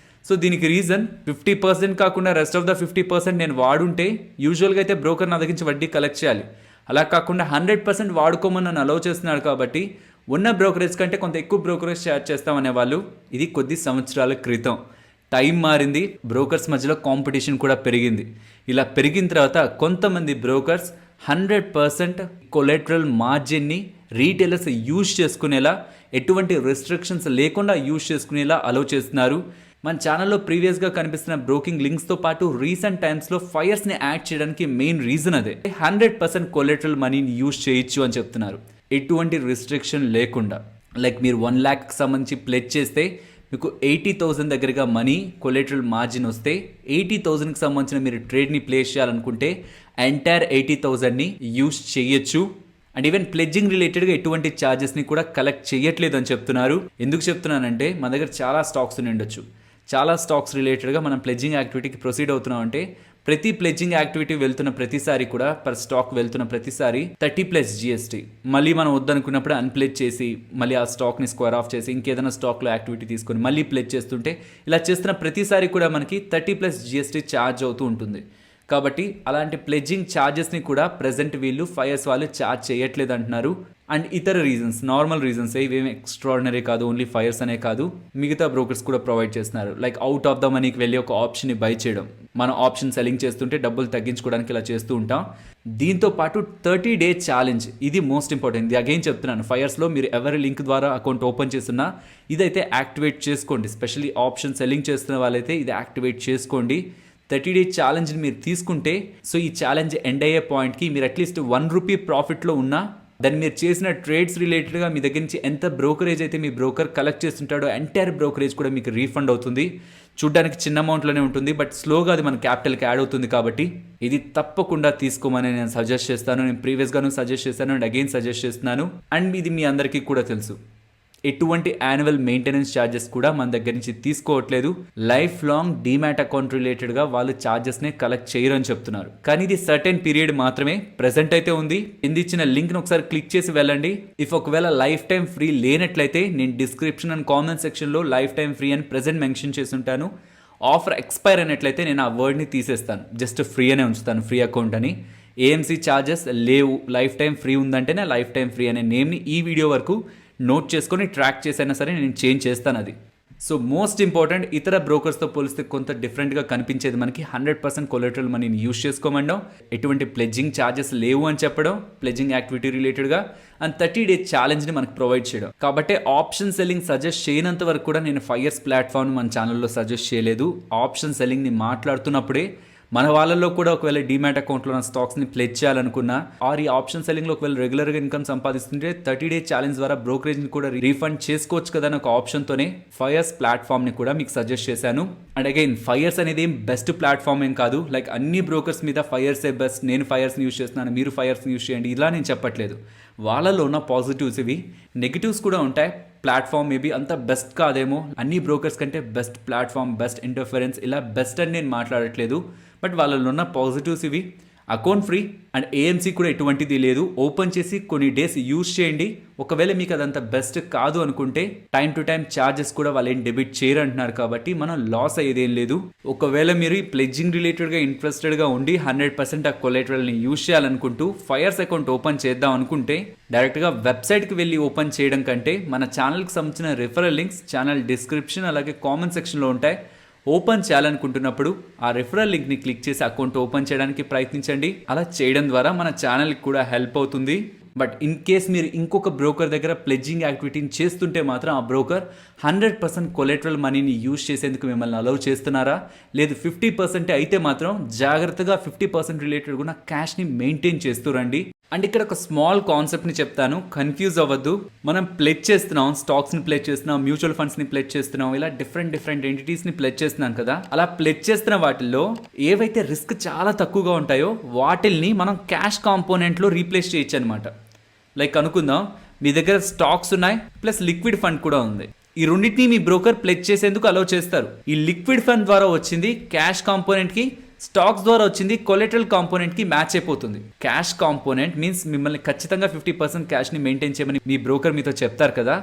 సో దీనికి రీజన్ 50% కాకుండా రెస్ట్ ఆఫ్ ద 50% నేను వాడుంటే యూజువల్గా అయితే బ్రోకర్ నా దగ్గర నుంచి వడ్డీ కలెక్ట్ చేయాలి. అలా కాకుండా 100% వాడుకోమని నన్ను అలౌ చేస్తున్నాడు కాబట్టి ఉన్న బ్రోకరేజ్ కంటే కొంత ఎక్కువ బ్రోకరేజ్ ఛార్జ్ చేస్తామనే వాళ్ళు. ఇది కొద్ది సంవత్సరాల క్రితం. టైం మారింది, బ్రోకర్స్ మధ్యలో కాంపిటీషన్ కూడా పెరిగింది. ఇలా పెరిగిన తర్వాత కొంతమంది బ్రోకర్స్ 100% కొలెటరల్ మార్జిన్ని రీటైలర్స్ యూజ్ చేసుకునేలా, ఎటువంటి రెస్ట్రిక్షన్స్ లేకుండా యూజ్ చేసుకునేలా అలౌ చేస్తున్నారు. మన ఛానల్లో ప్రీవియస్గా కనిపిస్తున్న బ్రోకింగ్ లింక్స్తో పాటు రీసెంట్ టైమ్స్లో ఫైర్స్ని యాడ్ చేయడానికి మెయిన్ రీజన్ అదే. 100% కొలెటరల్ మనీని యూజ్ చేయొచ్చు అని చెప్తున్నారు, ఎటువంటి రిస్ట్రిక్షన్ లేకుండా. లైక్ మీరు 1 lakhకి సంబంధించి ప్లెజ్ చేస్తే మీకు 80,000 దగ్గరగా మనీ కొలెటరల్ మార్జిన్ వస్తే 80,000కి సంబంధించిన మీరు ట్రేడ్ని ప్లేస్ చేయాలనుకుంటే ఎంటైర్ 80,000ని యూజ్ చేయొచ్చు. అండ్ ఈవెన్ ప్లెడ్జింగ్ రిలేటెడ్గా ఎటువంటి ఛార్జెస్ని కూడా కలెక్ట్ చేయట్లేదు అని చెప్తున్నారు. ఎందుకు చెప్తున్నానంటే మన దగ్గర చాలా స్టాక్స్ ఉండొచ్చు, చాలా స్టాక్స్ రిలేటెడ్గా మనం ప్లెడ్జింగ్ యాక్టివిటీకి ప్రొసీడ్ అవుతున్నాం అంటే ప్రతి ప్లెడ్జింగ్ యాక్టివిటీ వెళ్తున్న ప్రతిసారి కూడా పర్ స్టాక్ వెళ్తున్న ప్రతిసారి 30+ GST. మళ్ళీ మనం వద్దనుకున్నప్పుడు అన్ప్లెజ్ చేసి మళ్ళీ ఆ స్టాక్ని స్క్వేర్ ఆఫ్ చేసి ఇంకేదైనా స్టాక్లో యాక్టివిటీ తీసుకొని మళ్ళీ ప్లెజ్ చేస్తుంటే ఇలా చేస్తున్న ప్రతిసారి కూడా మనకి 30+ GST ఛార్జ్ అవుతూ ఉంటుంది. కాబట్టి అలాంటి ప్లెడ్జింగ్ ఛార్జెస్ని కూడా ప్రజెంట్ వీళ్ళు ఫైర్స్ వాళ్ళు ఛార్జ్ చేయట్లేదు అంటున్నారు. అండ్ ఇతర రీజన్స్, నార్మల్ రీజన్స్, ఇవేమి ఎక్స్ట్రాడినరీ కాదు, ఓన్లీ ఫైర్స్ అనే కాదు, మిగతా బ్రోకర్స్ కూడా ప్రొవైడ్ చేస్తున్నారు. లైక్ అవుట్ ఆఫ్ ద మనీకి వెళ్ళి ఒక ఆప్షన్ని బై చేయడం, మనం ఆప్షన్ సెల్లింగ్ చేస్తుంటే డబ్బులు తగ్గించుకోవడానికి ఇలా చేస్తూ ఉంటాం. దీంతో పాటు 30 day ఛాలెంజ్, ఇది మోస్ట్ ఇంపార్టెంట్. ఇది అగైన్ చెప్తున్నాను, ఫైర్స్లో మీరు ఎవరి లింక్ ద్వారా అకౌంట్ ఓపెన్ చేస్తున్నా ఇదైతే యాక్టివేట్ చేసుకోండి. స్పెషల్లీ ఆప్షన్ సెల్లింగ్ చేస్తున్న వాళ్ళైతే ఇది యాక్టివేట్ చేసుకోండి. 30 day ఛాలెంజ్ని మీరు తీసుకుంటే, సో ఈ ఛాలెంజ్ ఎండ్ అయ్యే పాయింట్కి మీరు అట్లీస్ట్ 1 రూపీ ప్రాఫిట్లో ఉన్నా దాన్ని మీరు చేసిన ట్రేడ్స్ రిలేటెడ్గా మీ దగ్గర నుంచి ఎంత బ్రోకరేజ్ అయితే మీ బ్రోకర్ కలెక్ట్ చేస్తుంటాడో ఎంటైర్ బ్రోకరేజ్ కూడా మీకు రీఫండ్ అవుతుంది. చూడ్డానికి చిన్న అమౌంట్లోనే ఉంటుంది, బట్ స్లోగా అది మన క్యాపిటల్కి యాడ్ అవుతుంది. కాబట్టి ఇది తప్పకుండా తీసుకోమని నేను సజెస్ట్ చేస్తాను. నేను ప్రీవియస్గాను సజెస్ట్ చేస్తాను అండ్ అగైన్ సజెస్ట్ చేస్తున్నాను. అండ్ ఇది మీ అందరికీ కూడా తెలుసు, ఎటువంటి యాన్యువల్ మెయింటెనెన్స్ ఛార్జెస్ కూడా మన దగ్గర నుంచి తీసుకోవట్లేదు. లైఫ్ లాంగ్ డీమ్యాట్ అకౌంట్ రిలేటెడ్గా వాళ్ళు ఛార్జెస్నే కలెక్ట్ చేయరు అని చెప్తున్నారు. కానీ ఇది సర్టెన్ పీరియడ్ మాత్రమే ప్రెజెంట్ అయితే ఉంది. కింద ఇచ్చిన లింక్ను ఒకసారి క్లిక్ చేసి వెళ్ళండి. ఇఫ్ ఒకవేళ లైఫ్ టైం ఫ్రీ లేనట్లయితే నేను డిస్క్రిప్షన్ అండ్ కామెంట్ సెక్షన్లో లైఫ్ టైం ఫ్రీ అని ప్రెజెంట్ మెన్షన్ చేసి ఉంటాను. ఆఫర్ ఎక్స్పైర్ అయినట్లయితే నేను ఆ వర్డ్ని తీసేస్తాను, జస్ట్ ఫ్రీ అనే ఉంచుతాను, ఫ్రీ అకౌంట్ అని. ఏఎంసీ ఛార్జెస్ లేవు, లైఫ్ టైం ఫ్రీ ఉందంటేనే లైఫ్ టైం ఫ్రీ అనే నేమ్ని ఈ వీడియో వరకు నోట్ చేసుకొని ట్రాక్ చేసైనా సరే నేను చేంజ్ చేస్తాను అది. సో మోస్ట్ ఇంపార్టెంట్, ఇతర బ్రోకర్స్తో పోలిస్తే కొంత డిఫరెంట్గా కనిపించేది మనకి 100% కొలెటరల్ మనీని యూజ్ చేసుకోమండం, ఎటువంటి ప్లెడ్జింగ్ ఛార్జెస్ లేవు అని చెప్పడం, ప్లెడ్జింగ్ యాక్టివిటీ రిలేటెడ్గా, అండ్ 30 day ఛాలెంజ్ని మనకు ప్రొవైడ్ చేయడం. కాబట్టి ఆప్షన్ సెల్లింగ్ సజెస్ట్ చేయనంత వరకు కూడా నేను ఫైర్స్ ప్లాట్ఫామ్ మన ఛానల్లో సజెస్ట్ చేయలేదు. ఆప్షన్ సెల్లింగ్ని మాట్లాడుతున్నప్పుడే మన వాళ్ళల్లో కూడా ఒకవేళ డీమ్యాట్ అకౌంట్లో ఉన్న స్టాక్స్ని ప్లెజ్ చేయాలనుకున్నా ఆర్ ఈ ఆప్షన్ సెల్లింగ్లో ఒకవేళ రెగ్యులర్గా ఇన్కమ్ సంపాదిస్తుంటే 30 day ఛాలెంజ్ ద్వారా బ్రోకరేజ్ని కూడా రీఫండ్ చేసుకోవచ్చు కదా అని ఒక ఆప్షన్తోనే ఫైర్స్ ప్లాట్ఫామ్ని కూడా మీకు సజెస్ట్ చేశాను. అండ్ అగైన్ ఫైర్స్ అనేది ఏం బెస్ట్ ప్లాట్ఫామ్ ఏం కాదు. లైక్ అన్ని బ్రోకర్స్ మీద ఫైర్సే బెస్ట్, నేను ఫైర్స్ని యూజ్ చేస్తున్నాను, మీరు ఫైర్స్ని యూజ్ చేయండి, ఇలా నేను చెప్పట్లేదు. వాళ్ళలో ఉన్న పాజిటివ్స్ ఇవి, నెగిటివ్స్ కూడా ఉంటాయి. ప్లాట్ఫామ్ మేబీ అంత బెస్ట్ కాదేమో, అన్ని బ్రోకర్స్ కంటే బెస్ట్ ప్లాట్ఫామ్, బెస్ట్ ఇంటర్ఫరెన్స్, ఇలా బెస్ట్ అని నేను మాట్లాడట్లేదు. బట్ వాళ్ళలో ఉన్న పాజిటివ్స్ ఇవి, అకౌంట్ ఫ్రీ అండ్ ఏఎంసీ కూడా ఎటువంటిది లేదు. ఓపెన్ చేసి కొన్ని డేస్ యూజ్ చేయండి. ఒకవేళ మీకు అదంతా బెస్ట్ కాదు అనుకుంటే టైం టు టైం ఛార్జెస్ కూడా వాళ్ళు ఏం డెబిట్ చేయరు అంటున్నారు కాబట్టి మనం లాస్ అయ్యేదేం లేదు. ఒకవేళ మీరు ఈ ప్లెడ్జింగ్ రిలేటెడ్గా ఇంట్రెస్టెడ్గా ఉండి 100% ఆ కొలెటరల్ని యూజ్ చేయాలనుకుంటూ ఫైర్స్ అకౌంట్ ఓపెన్ చేద్దాం అనుకుంటే డైరెక్ట్గా వెబ్సైట్కి వెళ్ళి ఓపెన్ చేయడం కంటే మన ఛానల్కి సంబంధించిన రిఫరల్ లింక్స్ ఛానల్ డిస్క్రిప్షన్ అలాగే కామెంట్ సెక్షన్లో ఉంటాయి. ఓపెన్ చేయాలనుకుంటున్నప్పుడు ఆ రిఫరల్ లింక్ని క్లిక్ చేసి అకౌంట్ ఓపెన్ చేయడానికి ప్రయత్నించండి. అలా చేయడం ద్వారా మన ఛానల్కి కూడా హెల్ప్ అవుతుంది. బట్ ఇన్ కేస్ మీరు ఇంకొక బ్రోకర్ దగ్గర ప్లెడ్జింగ్ యాక్టివిటీని చేస్తుంటే మాత్రం ఆ బ్రోకర్ 100% కొలెటరల్ మనీని యూజ్ చేసేందుకు మిమ్మల్ని అలౌ చేస్తున్నారా, లేదు 50% అయితే మాత్రం జాగ్రత్తగా 50% రిలేటెడ్ ఉన్న క్యాష్ని మెయింటైన్ చేస్తూ రండి. అండ్ ఇక్కడ ఒక స్మాల్ కాన్సెప్ట్ని చెప్తాను, కన్ఫ్యూజ్ అవ్వద్దు. మనం ప్లెడ్ చేస్తున్నాం, స్టాక్స్ని ప్లెడ్ చేస్తున్నాం, మ్యూచువల్ ఫండ్స్ని ప్లెడ్ చేస్తున్నాం, ఇలా డిఫరెంట్ ఎంటిటీస్ని ప్లెడ్ చేస్తున్నాం కదా. అలా ప్లెడ్ చేస్తున్న వాటిల్లో ఏవైతే రిస్క్ చాలా తక్కువగా ఉంటాయో వాటిల్ని మనం క్యాష్ కాంపోనెంట్లో రీప్లేస్ చేయొచ్చు అనమాట. లైక్ అనుకుందాం మీ దగ్గర స్టాక్స్ ఉన్నాయి ప్లస్ లిక్విడ్ ఫండ్ కూడా ఉంది. ఈ రెండింటిని మీ బ్రోకర్ ప్లెడ్ చేసేందుకు అలౌ చేస్తారు. ఈ లిక్విడ్ ఫండ్ ద్వారా వచ్చింది క్యాష్ కాంపోనెంట్కి, స్టాక్స్ ద్వారా వచ్చింది కొలెటరల్ కాంపోనెంట్కి మ్యాచ్ అయిపోతుంది. క్యాష్ కాంపోనెంట్ మీన్స్ మిమ్మల్ని ఖచ్చితంగా 50% క్యాష్ని మెయింటైన్ చేయమని మీ బ్రోకర్ మీతో చెప్తారు కదా.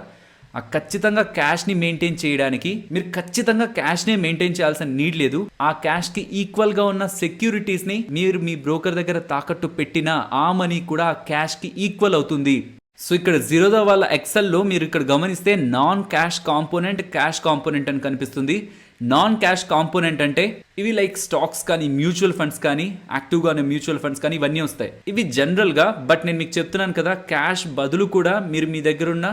ఆ ఖచ్చితంగా క్యాష్ని మెయింటైన్ చేయడానికి మీరు ఖచ్చితంగా క్యాష్నే మెయింటైన్ చేయాల్సిన నీడ్ లేదు. ఆ క్యాష్కి ఈక్వల్గా ఉన్న సెక్యూరిటీస్ని మీరు మీ బ్రోకర్ దగ్గర తాకట్టు పెట్టినా ఆ మనీ కూడా ఆ క్యాష్కి ఈక్వల్ అవుతుంది. సో ఇక్కడ జీరోదా వాళ్ళ ఎక్సెల్లో మీరు ఇక్కడ గమనిస్తే non cash component, cash component అని కనిపిస్తుంది. నాన్ క్యాష్ కాంపోనెంట్ అంటే ఇవి లైక్ స్టాక్స్ కానీ, మ్యూచువల్ ఫండ్స్ కానీ, యాక్టివ్గా ఉన్న మ్యూచువల్ ఫండ్స్ కానీ ఇవన్నీ వస్తాయి. ఇవి జనరల్గా, బట్ నేను మీకు చెప్తున్నాను కదా, క్యాష్ బదులు కూడా మీరు మీ దగ్గర ఉన్న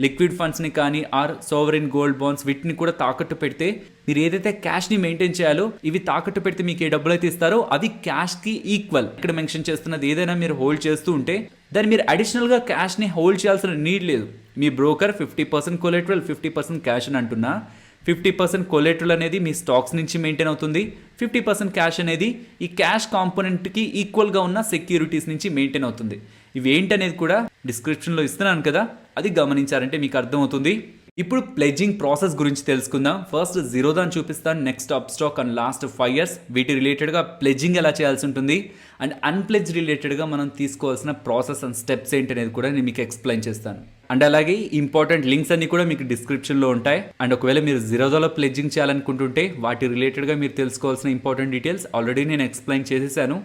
లిక్విడ్ ఫండ్స్ని కానీ ఆర్ సోవరెన్ గోల్డ్ బాండ్స్ వీటిని కూడా తాకట్టు పెడితే మీరు ఏదైతే క్యాష్ని మెయింటైన్ చేయాలో ఇవి తాకట్టు పెడితే మీకు ఏ డబ్బులు అయితే ఇస్తారో అవి క్యాష్కి ఈక్వల్. ఇక్కడ మెన్షన్ చేస్తున్నది ఏదైనా మీరు హోల్డ్ చేస్తూ ఉంటే దాన్ని మీరు అడిషనల్గా క్యాష్ని హోల్డ్ చేయాల్సిన నీడ్ లేదు. మీ బ్రోకర్ 50% కొలెటరల్ 50% క్యాష్ అని అంటున్నా, 50% కొలెటరల్ అనేది మీ స్టాక్స్ నుంచి మెయింటైన్ అవుతుంది, 50% క్యాష్ అనేది ఈ క్యాష్ కాంపోనెంట్కి ఈక్వల్గా ఉన్న సెక్యూరిటీస్ నుంచి మెయింటైన్ అవుతుంది. ఇవి ఏంటనేది కూడా డిస్క్రిప్షన్లో ఇస్తున్నాను కదా, అది గమనించారంటే మీకు అర్థమవుతుంది. ఇప్పుడు ప్లెడ్జింగ్ ప్రాసెస్ గురించి తెలుసుకుందాం. ఫస్ట్ జీరోదాని చూపిస్తాను, next Upstox and last 5 years వీటి రిలేటెడ్గా ప్లెడ్జింగ్ ఎలా చేయాల్సి ఉంటుంది అండ్ అన్ప్లెడ్జ్ రిలేటెడ్గా మనం తీసుకోవాల్సిన ప్రాసెస్ అండ్ స్టెప్స్ ఏంటనేది కూడా నేను మీకు ఎక్స్ప్లెయిన్ చేస్తాను. అండ్ అలాగే ఇంపార్టెంట్ లింక్స్ అన్ని కూడా మీకు డిస్క్రిప్షన్లో ఉంటాయి. అండ్ ఒకవేళ మీరు జీరోదాలో ప్లెడ్జింగ్ చేయాలనుకుంటుంటే వాటి రిలేటెడ్గా మీరు తెలుసుకోవాల్సిన ఇంపార్టెంట్ డీటెయిల్స్ ఆల్రెడీ నేను ఎక్స్ప్లెయిన్ చేసేసాను.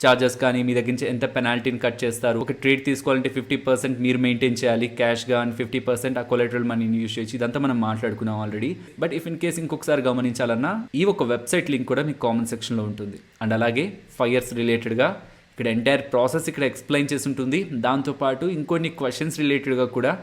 చార్జెస్ కానీ మీ దగ్గర నుంచి ఎంత పెనాల్టీని కట్ చేస్తారు, ఒక ట్రేడ్ తీసుకోవాలంటే 50% మీరు మెయింటైన్ చేయాలి క్యాష్గా అండ్ 50% ఆ కొలెటరల్ మనీని యూజ్ చేసి, ఇదంతా మనం మాట్లాడుకున్నాం already. But if in case ఇంకొకసారి గమనించాలన్నా ఈ ఒక వెబ్సైట్ లింక్ కూడా మీకు కామెంట్ సెక్షన్లో ఉంటుంది. అండ్ అలాగే 5 years రిలేటెడ్గా ఇక్కడ ఎంటైర్ ప్రాసెస్ ఇక్కడ ఎక్స్ప్లెయిన్ చేసి ఉంటుంది. దాంతోపాటు ఇంకొన్ని క్వశ్చన్స్ రిలేటెడ్గా కూడా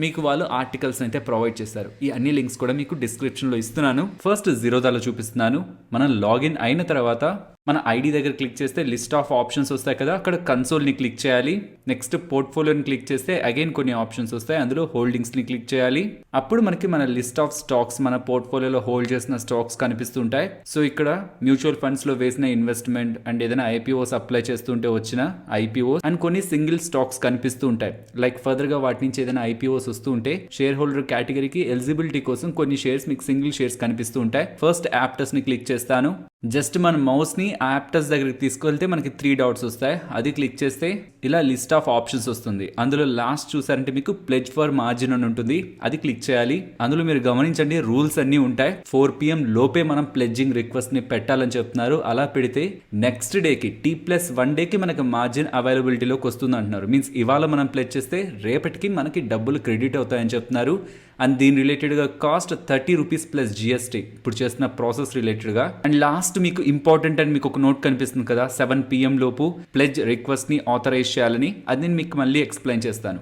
మీకు వాళ్ళు ఆర్టికల్స్ అయితే ప్రొవైడ్ చేస్తారు. ఈ అన్ని లింక్స్ కూడా మీకు డిస్క్రిప్షన్లో ఇస్తున్నాను. ఫస్ట్ జీరోదాలో చూపిస్తున్నాను. మనం లాగిన్ అయిన తర్వాత మన ఐడి దగ్గర క్లిక్ చేస్తే లిస్ట్ ఆఫ్ ఆప్షన్స్ వస్తాయి కదా, అక్కడ కన్సోల్ని క్లిక్ చేయాలి. నెక్స్ట్ పోర్ట్ఫోలియోని క్లిక్ చేస్తే అగైన్ కొన్ని ఆప్షన్స్ వస్తాయి, అందులో హోల్డింగ్స్ని క్లిక్ చేయాలి. అప్పుడు మనకి మన లిస్ట్ ఆఫ్ స్టాక్స్, మన పోర్ట్ఫోలియోలో హోల్డ్ చేసిన స్టాక్స్ కనిపిస్తుంటాయి. సో ఇక్కడ మ్యూచువల్ ఫండ్స్లో వేసిన ఇన్వెస్ట్మెంట్ అండ్ ఏదైనా ఐపీఓస్ అప్లై చేస్తుంటే వచ్చిన ఐపీఓస్ అండ్ కొన్ని సింగిల్ స్టాక్స్ కనిపిస్తూ ఉంటాయి. లైక్ ఫర్దర్గా వాటి నుంచి ఏదైనా ఐపీఓస్ వస్తూ ఉంటే షేర్ హోల్డర్ కేటగిరీకి ఎలిజిబిలిటీ కోసం కొన్ని షేర్స్ మీకు సింగిల్ షేర్స్ కనిపిస్తూ ఉంటాయి. ఫస్ట్ యాప్టస్ని క్లిక్ చేస్తాను. జస్ట్ మన మౌస్ని యాప్టస్ దగ్గరికి తీసుకెళ్తే మనకి 3 dots వస్తాయి. అది క్లిక్ చేస్తే ఇలా లిస్ట్ ఆఫ్ ఆప్షన్స్ వస్తుంది. అందులో లాస్ట్ చూసారంటే మీకు ప్లెడ్జ్ ఫర్ మార్జిన్ అని ఉంటుంది, అది క్లిక్ చేయాలి. అందులో మీరు గమనించండి రూల్స్ అన్నీ ఉంటాయి. 4 PM లోపే మనం ప్లెడ్జింగ్ రిక్వెస్ట్ని పెట్టాలని చెప్తున్నారు. అలా పెడితే నెక్స్ట్ డేకి T+1 డేకి మనకి మార్జిన్ అవైలబిలిటీలోకి వస్తుంది అంటున్నారు. మీన్స్ ఇవాళ మనం ప్లెడ్జ్ చేస్తే రేపటికి మనకి డబ్బులు క్రెడిట్ అవుతాయని చెప్తున్నారు. అండ్ దీని రిలేటెడ్గా కాస్ట్ 30 rupees ప్లస్ GST ఇప్పుడు చేస్తున్న ప్రాసెస్ రిలేటెడ్గా. అండ్ లాస్ట్ మీకు ఇంపార్టెంట్ అని మీకు ఒక నోట్ కనిపిస్తుంది కదా, 7 PM లోపు ప్లెడ్జ్ రిక్వెస్ట్ని ఆథరైజ్ చేయాలని, అది నేను మీకు మళ్ళీ ఎక్స్ప్లెయిన్ చేస్తాను.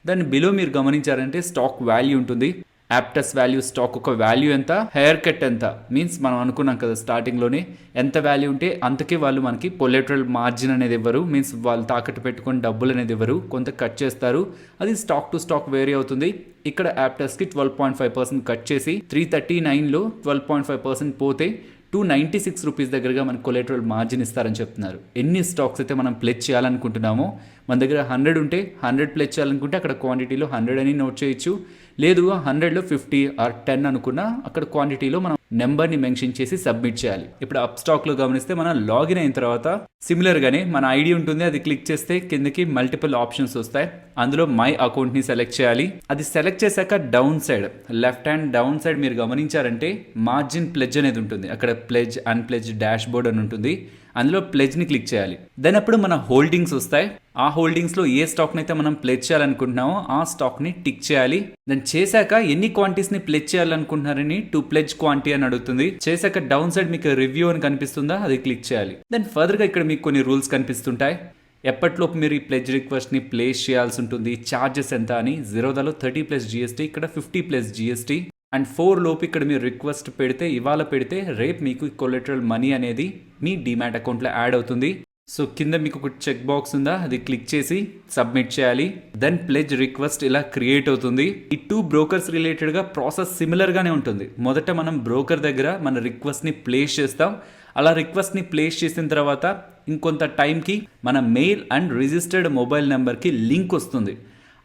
దాని బిలో మీరు గమనించారంటే స్టాక్ వాల్యూ ఉంటుంది. యాప్టస్ వాల్యూ స్టాక్ ఒక వాల్యూ ఎంత, హెయిర్ కట్ ఎంత, మీన్స్ మనం అనుకున్నాం కదా స్టార్టింగ్లోనే ఎంత వాల్యూ ఉంటే అంతకే వాళ్ళు మనకి కొలెటరల్ మార్జిన్ అనేది ఇవ్వరు. మీన్స్ వాళ్ళు తాకట్టు పెట్టుకొని డబ్బులు అనేది ఇవ్వరు, కొంత కట్ చేస్తారు. అది స్టాక్ టు స్టాక్ వేరీ అవుతుంది. ఇక్కడ యాప్టస్కి 12.5% కట్ చేసి 339లో 12.5% పోతే 296 rupees దగ్గరగా మనకు కొలెటరల్ మార్జిన్ ఇస్తారని చెప్తున్నారు. ఎన్ని స్టాక్స్ అయితే మనం ప్లెడ్జ్ చేయాలనుకుంటున్నామో, మన దగ్గర 100 ఉంటే 100 ప్లెడ్జ్ చేయాలనుకుంటే అక్కడ క్వాంటిటీలో 100 అని నోట్ చేయొచ్చు. లేదు 100లో 50 ఆర్ 10 అనుకున్నా అక్కడ క్వాంటిటీలో మనం నెంబర్ని మెన్షన్ చేసి సబ్మిట్ చేయాలి. ఇప్పుడు అప్ స్టాక్లో గమనిస్తే మనం లాగిన్ అయిన తర్వాత సిమిలర్గానే మన ఐడి ఉంటుంది, అది క్లిక్ చేస్తే కిందకి మల్టిపుల్ ఆప్షన్స్ వస్తాయి. అందులో మై అకౌంట్ని సెలెక్ట్ చేయాలి. అది సెలెక్ట్ చేశాక down side left hand down side మీరు గమనించారంటే మార్జిన్ ప్లెడ్జ్ అనేది ఉంటుంది. అక్కడ ప్లెడ్జ్ అన్ప్లెడ్జ్ డాష్ బోర్డ్ అని ఉంటుంది. అందులో ప్లెడ్జ్ని క్లిక్ చేయాలి. దెన్ అప్పుడు మన హోల్డింగ్స్ వస్తాయి. ఆ హోల్డింగ్స్లో ఏ స్టాక్ని అయితే మనం ప్లెడ్జ్ చేయాలనుకుంటున్నామో ఆ స్టాక్ని టిక్ చేయాలి. దెన్ చేశాక ఎన్ని క్వాంటిటీస్ని ప్లెడ్జ్ చేయాలనుకుంటున్నారని టు ప్లెడ్జ్ క్వాంటిటీ అని అడుగుతుంది. చేశాక డౌన్ సైడ్ మీకు రివ్యూ అని కనిపిస్తుందా, అది క్లిక్ చేయాలి. దెన్ ఫర్దర్గా ఇక్కడ మీకు కొన్ని రూల్స్ కనిపిస్తుంటాయి. ఎప్పటిలోపు మీరు ఈ ప్లెడ్జ్ రిక్వెస్ట్ని ప్లేస్ చేయాల్సి ఉంటుంది, ఛార్జెస్ ఎంత అని. జిరోదాలో 30+ GST, ఇక్కడ 50+ GST. అండ్ 4 లోపు ఇక్కడ మీరు రిక్వెస్ట్ పెడితే ఇవాళ పెడితే రేపు మీకు కొలెటరల్ మనీ అనేది మీ డీమ్యాట్ అకౌంట్లో యాడ్ అవుతుంది. సో కింద మీకు ఒక చెక్ బాక్స్ ఉందా, అది క్లిక్ చేసి సబ్మిట్ చేయాలి. దెన్ ప్లెడ్జ్ రిక్వెస్ట్ ఇలా క్రియేట్ అవుతుంది. ఈ 2 బ్రోకర్స్ రిలేటెడ్గా ప్రాసెస్ సిమిలర్గానే ఉంటుంది. మొదట మనం బ్రోకర్ దగ్గర మన రిక్వెస్ట్ని ప్లేస్ చేస్తాం. అలా రిక్వెస్ట్ని ప్లేస్ చేసిన తర్వాత ఇంకొంత టైంకి మన మెయిల్ అండ్ రిజిస్టర్డ్ మొబైల్ నెంబర్కి లింక్ వస్తుంది.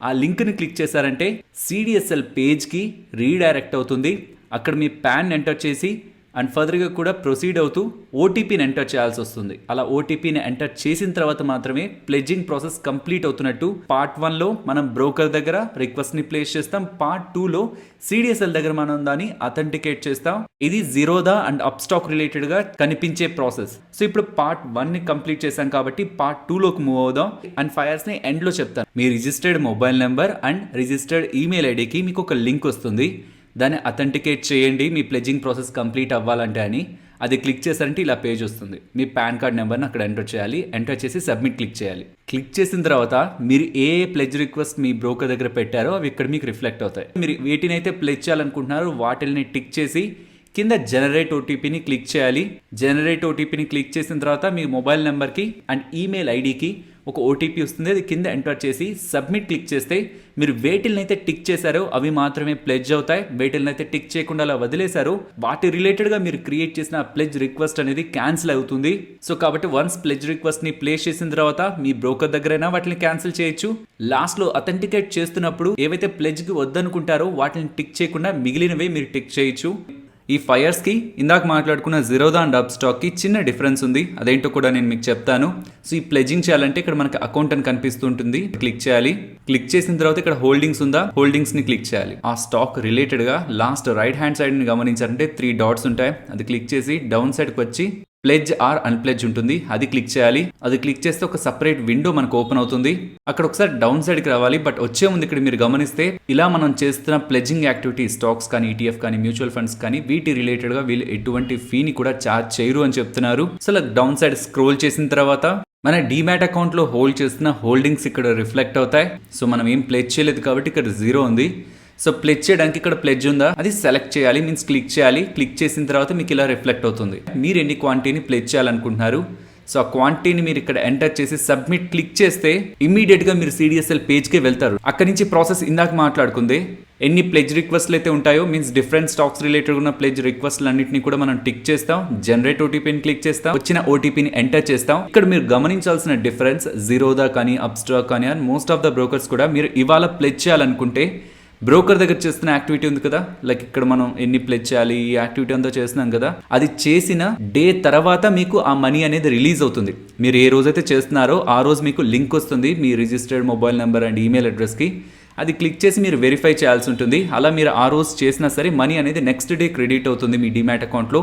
ఆ లింక్ని క్లిక్ చేశారంటే CDSL పేజ్కి రీడైరెక్ట్ అవుతుంది. అక్కడ మీ పాన్ ఎంటర్ చేసి అండ్ ఫర్దర్గా కూడా ప్రొసీడ్ అవుతూ ఓటీపీని ఎంటర్ చేయాల్సి వస్తుంది. అలా ఓటీపీని ఎంటర్ చేసిన తర్వాత మాత్రమే ప్లెడ్జింగ్ ప్రాసెస్ కంప్లీట్ అవుతున్నట్టు. పార్ట్ 1లో మనం బ్రోకర్ దగ్గర రిక్వెస్ట్ని ప్లేస్ చేస్తాం. పార్ట్ 2లో CDSL దగ్గర మనం దాన్ని అథెంటికేట్ చేస్తాం. ఇది జీరోదా అండ్ అప్ స్టాక్ రిలేటెడ్గా కనిపించే ప్రాసెస్. సో ఇప్పుడు పార్ట్ 1ని కంప్లీట్ చేశాం కాబట్టి పార్ట్ 2లోకి మూవ్ అవుదాం. అండ్ ఫైర్స్ని ఎండ్లో చెప్తాను. మీ registered mobile number and registered email ఐడికి మీకు ఒక లింక్ వస్తుంది. దాన్ని అథెంటికేట్ చేయండి మీ ప్లెడ్జింగ్ ప్రాసెస్ కంప్లీట్ అవ్వాలంటే అని. అది క్లిక్ చేశారంటే ఇలా పేజ్ వస్తుంది. మీ పాన్ కార్డ్ నెంబర్ని అక్కడ ఎంటర్ చేయాలి. ఎంటర్ చేసి సబ్మిట్ క్లిక్ చేయాలి. క్లిక్ చేసిన తర్వాత మీరు ఏ ప్లెడ్జ్ రిక్వెస్ట్ మీ బ్రోకర్ దగ్గర పెట్టారో అవి ఇక్కడ మీకు రిఫ్లెక్ట్ అవుతాయి. మీరు వేటినైతే ప్లెడ్జ్ చేయాలనుకుంటున్నారో వాటిని టిక్ చేసి కింద జనరేట్ ఓటీపీని క్లిక్ చేయాలి. జనరేట్ ఓటీపీని క్లిక్ చేసిన తర్వాత మీ మొబైల్ నెంబర్కి అండ్ ఈమెయిల్ ఐడికి ఒక ఓటీపీ వస్తుంది. అది కింద ఎంటర్ చేసి సబ్మిట్ క్లిక్ చేస్తే మీరు వేటిల్నైతే టిక్ చేశారో అవి మాత్రమే ప్లెడ్జ్ అవుతాయి. వేటిల్నైతే టిక్ చేయకుండా అలా వదిలేశారో వాటి రిలేటెడ్గా మీరు క్రియేట్ చేసిన ప్లెడ్జ్ రిక్వెస్ట్ అనేది క్యాన్సిల్ అవుతుంది. సో కాబట్టి వన్స్ ప్లెడ్జ్ రిక్వెస్ట్ని ప్లేస్ చేసిన తర్వాత మీ బ్రోకర్ దగ్గరైనా వాటిని క్యాన్సిల్ చేయొచ్చు. లాస్ట్లో అథెంటికేట్ చేస్తున్నప్పుడు ఏవైతే ప్లెడ్జ్కి వద్దనుకుంటారో వాటిని టిక్ చేయకుండా మిగిలినవే మీరు టిక్ చేయొచ్చు. ఈ ఫైర్స్కి ఇందాక మాట్లాడుకున్న జీరోదా అండ్ అప్ స్టాక్కి చిన్న డిఫరెన్స్ ఉంది. అదేంటో కూడా నేను మీకు చెప్తాను. సో ఈ ప్లెడ్జింగ్ చేయాలంటే ఇక్కడ మనకి అకౌంట్ అని కనిపిస్తుంటుంది, క్లిక్ చేయాలి. క్లిక్ చేసిన తర్వాత ఇక్కడ హోల్డింగ్స్ ఉందా, హోల్డింగ్స్ని క్లిక్ చేయాలి. ఆ స్టాక్ రిలేటెడ్గా లాస్ట్ రైట్ హ్యాండ్ సైడ్ని గమనించారంటే 3 డాట్స్ ఉంటాయి. అది క్లిక్ చేసి డౌన్ సైడ్కి వచ్చి ప్లెడ్జ్ ఆర్ అన్ప్లెడ్జ్ ఉంటుంది, అది క్లిక్ చేయాలి. అది క్లిక్ చేస్తే ఒక సపరేట్ విండో మనకు ఓపెన్ అవుతుంది. అక్కడ ఒకసారి డౌన్ సైడ్కి రావాలి. బట్ వచ్చే ముందు ఇక్కడ మీరు గమనిస్తే ఇలా మనం చేస్తున్న ప్లెడ్జింగ్ యాక్టివిటీ స్టాక్స్ కానీ ETF కానీ మ్యూచువల్ ఫండ్స్ కానీ వీటి రిలేటెడ్గా వీళ్ళు ఎటువంటి ఫీని కూడా ఛార్జ్ చేయరు అని చెప్తున్నారు. సో అలా డౌన్ సైడ్ స్క్రోల్ చేసిన తర్వాత మన డీమ్యాట్ అకౌంట్లో హోల్డ్ చేస్తున్న హోల్డింగ్స్ ఇక్కడ రిఫ్లెక్ట్ అవుతాయి. సో మనం ఏం ప్లెడ్జ్ చేయలేదు కాబట్టి ఇక్కడ 0 ఉంది. సో ప్లెడ్జ్ చేయడానికి ఇక్కడ ప్లెడ్జ్ ఉందా అది సెలెక్ట్ చేయాలి, మీన్స్ క్లిక్ చేయాలి. క్లిక్ చేసిన తర్వాత మీకు ఇలా రిఫ్లెక్ట్ అవుతుంది. మీరు ఎన్ని క్వాంటిటీని ప్లెడ్జ్ చేయాలనుకుంటున్నారు. సో ఆ క్వాంటిటీని మీరు ఇక్కడ ఎంటర్ చేసి సబ్మిట్ క్లిక్ చేస్తే ఇమీడియట్గా మీరు CDSL పేజ్కే వెళ్తారు. అక్కడి నుంచి ప్రాసెస్ ఇందాక మాట్లాడుకుంది. ఎన్ని ప్లెడ్జ్ రిక్వెస్ట్లు అయితే ఉంటాయో మీన్స్ డిఫరెంట్ స్టాక్స్ రిలేటెడ్ ఉన్న ప్లెడ్జ్ రిక్వెస్ట్లు అన్నింటినీ కూడా మనం టిక్ చేస్తాం. జనరేట్ ఓటీపీని క్లిక్ చేస్తాం. వచ్చిన ఓటీపీని ఎంటర్ చేస్తాం. ఇక్కడ మీరు గమనించాల్సిన డిఫరెన్స్ జీరోదా కానీ అప్ స్టాక్ కానీ and most of the brokers కూడా మీరు ఇవాళ ప్లెడ్జ్ చేయాలనుకుంటే బ్రోకర్ దగ్గర చేస్తున్న యాక్టివిటీ ఉంది కదా, లైక్ ఇక్కడ మనం ఎన్ని ప్లెడ్జ్ చేయాలి ఈ యాక్టివిటీ అంతా చేస్తున్నాం కదా, అది చేసిన డే తర్వాత మీకు ఆ మనీ అనేది రిలీజ్ అవుతుంది. మీరు ఏ రోజైతే చేస్తున్నారో ఆ రోజు మీకు లింక్ వస్తుంది మీ registered mobile number and email అడ్రస్కి. అది క్లిక్ చేసి మీరు వెరిఫై చేయాల్సి ఉంటుంది. అలా మీరు ఆ రోజు చేసినా సరే మనీ అనేది నెక్స్ట్ డే క్రెడిట్ అవుతుంది మీ డీమ్యాట్ అకౌంట్లో.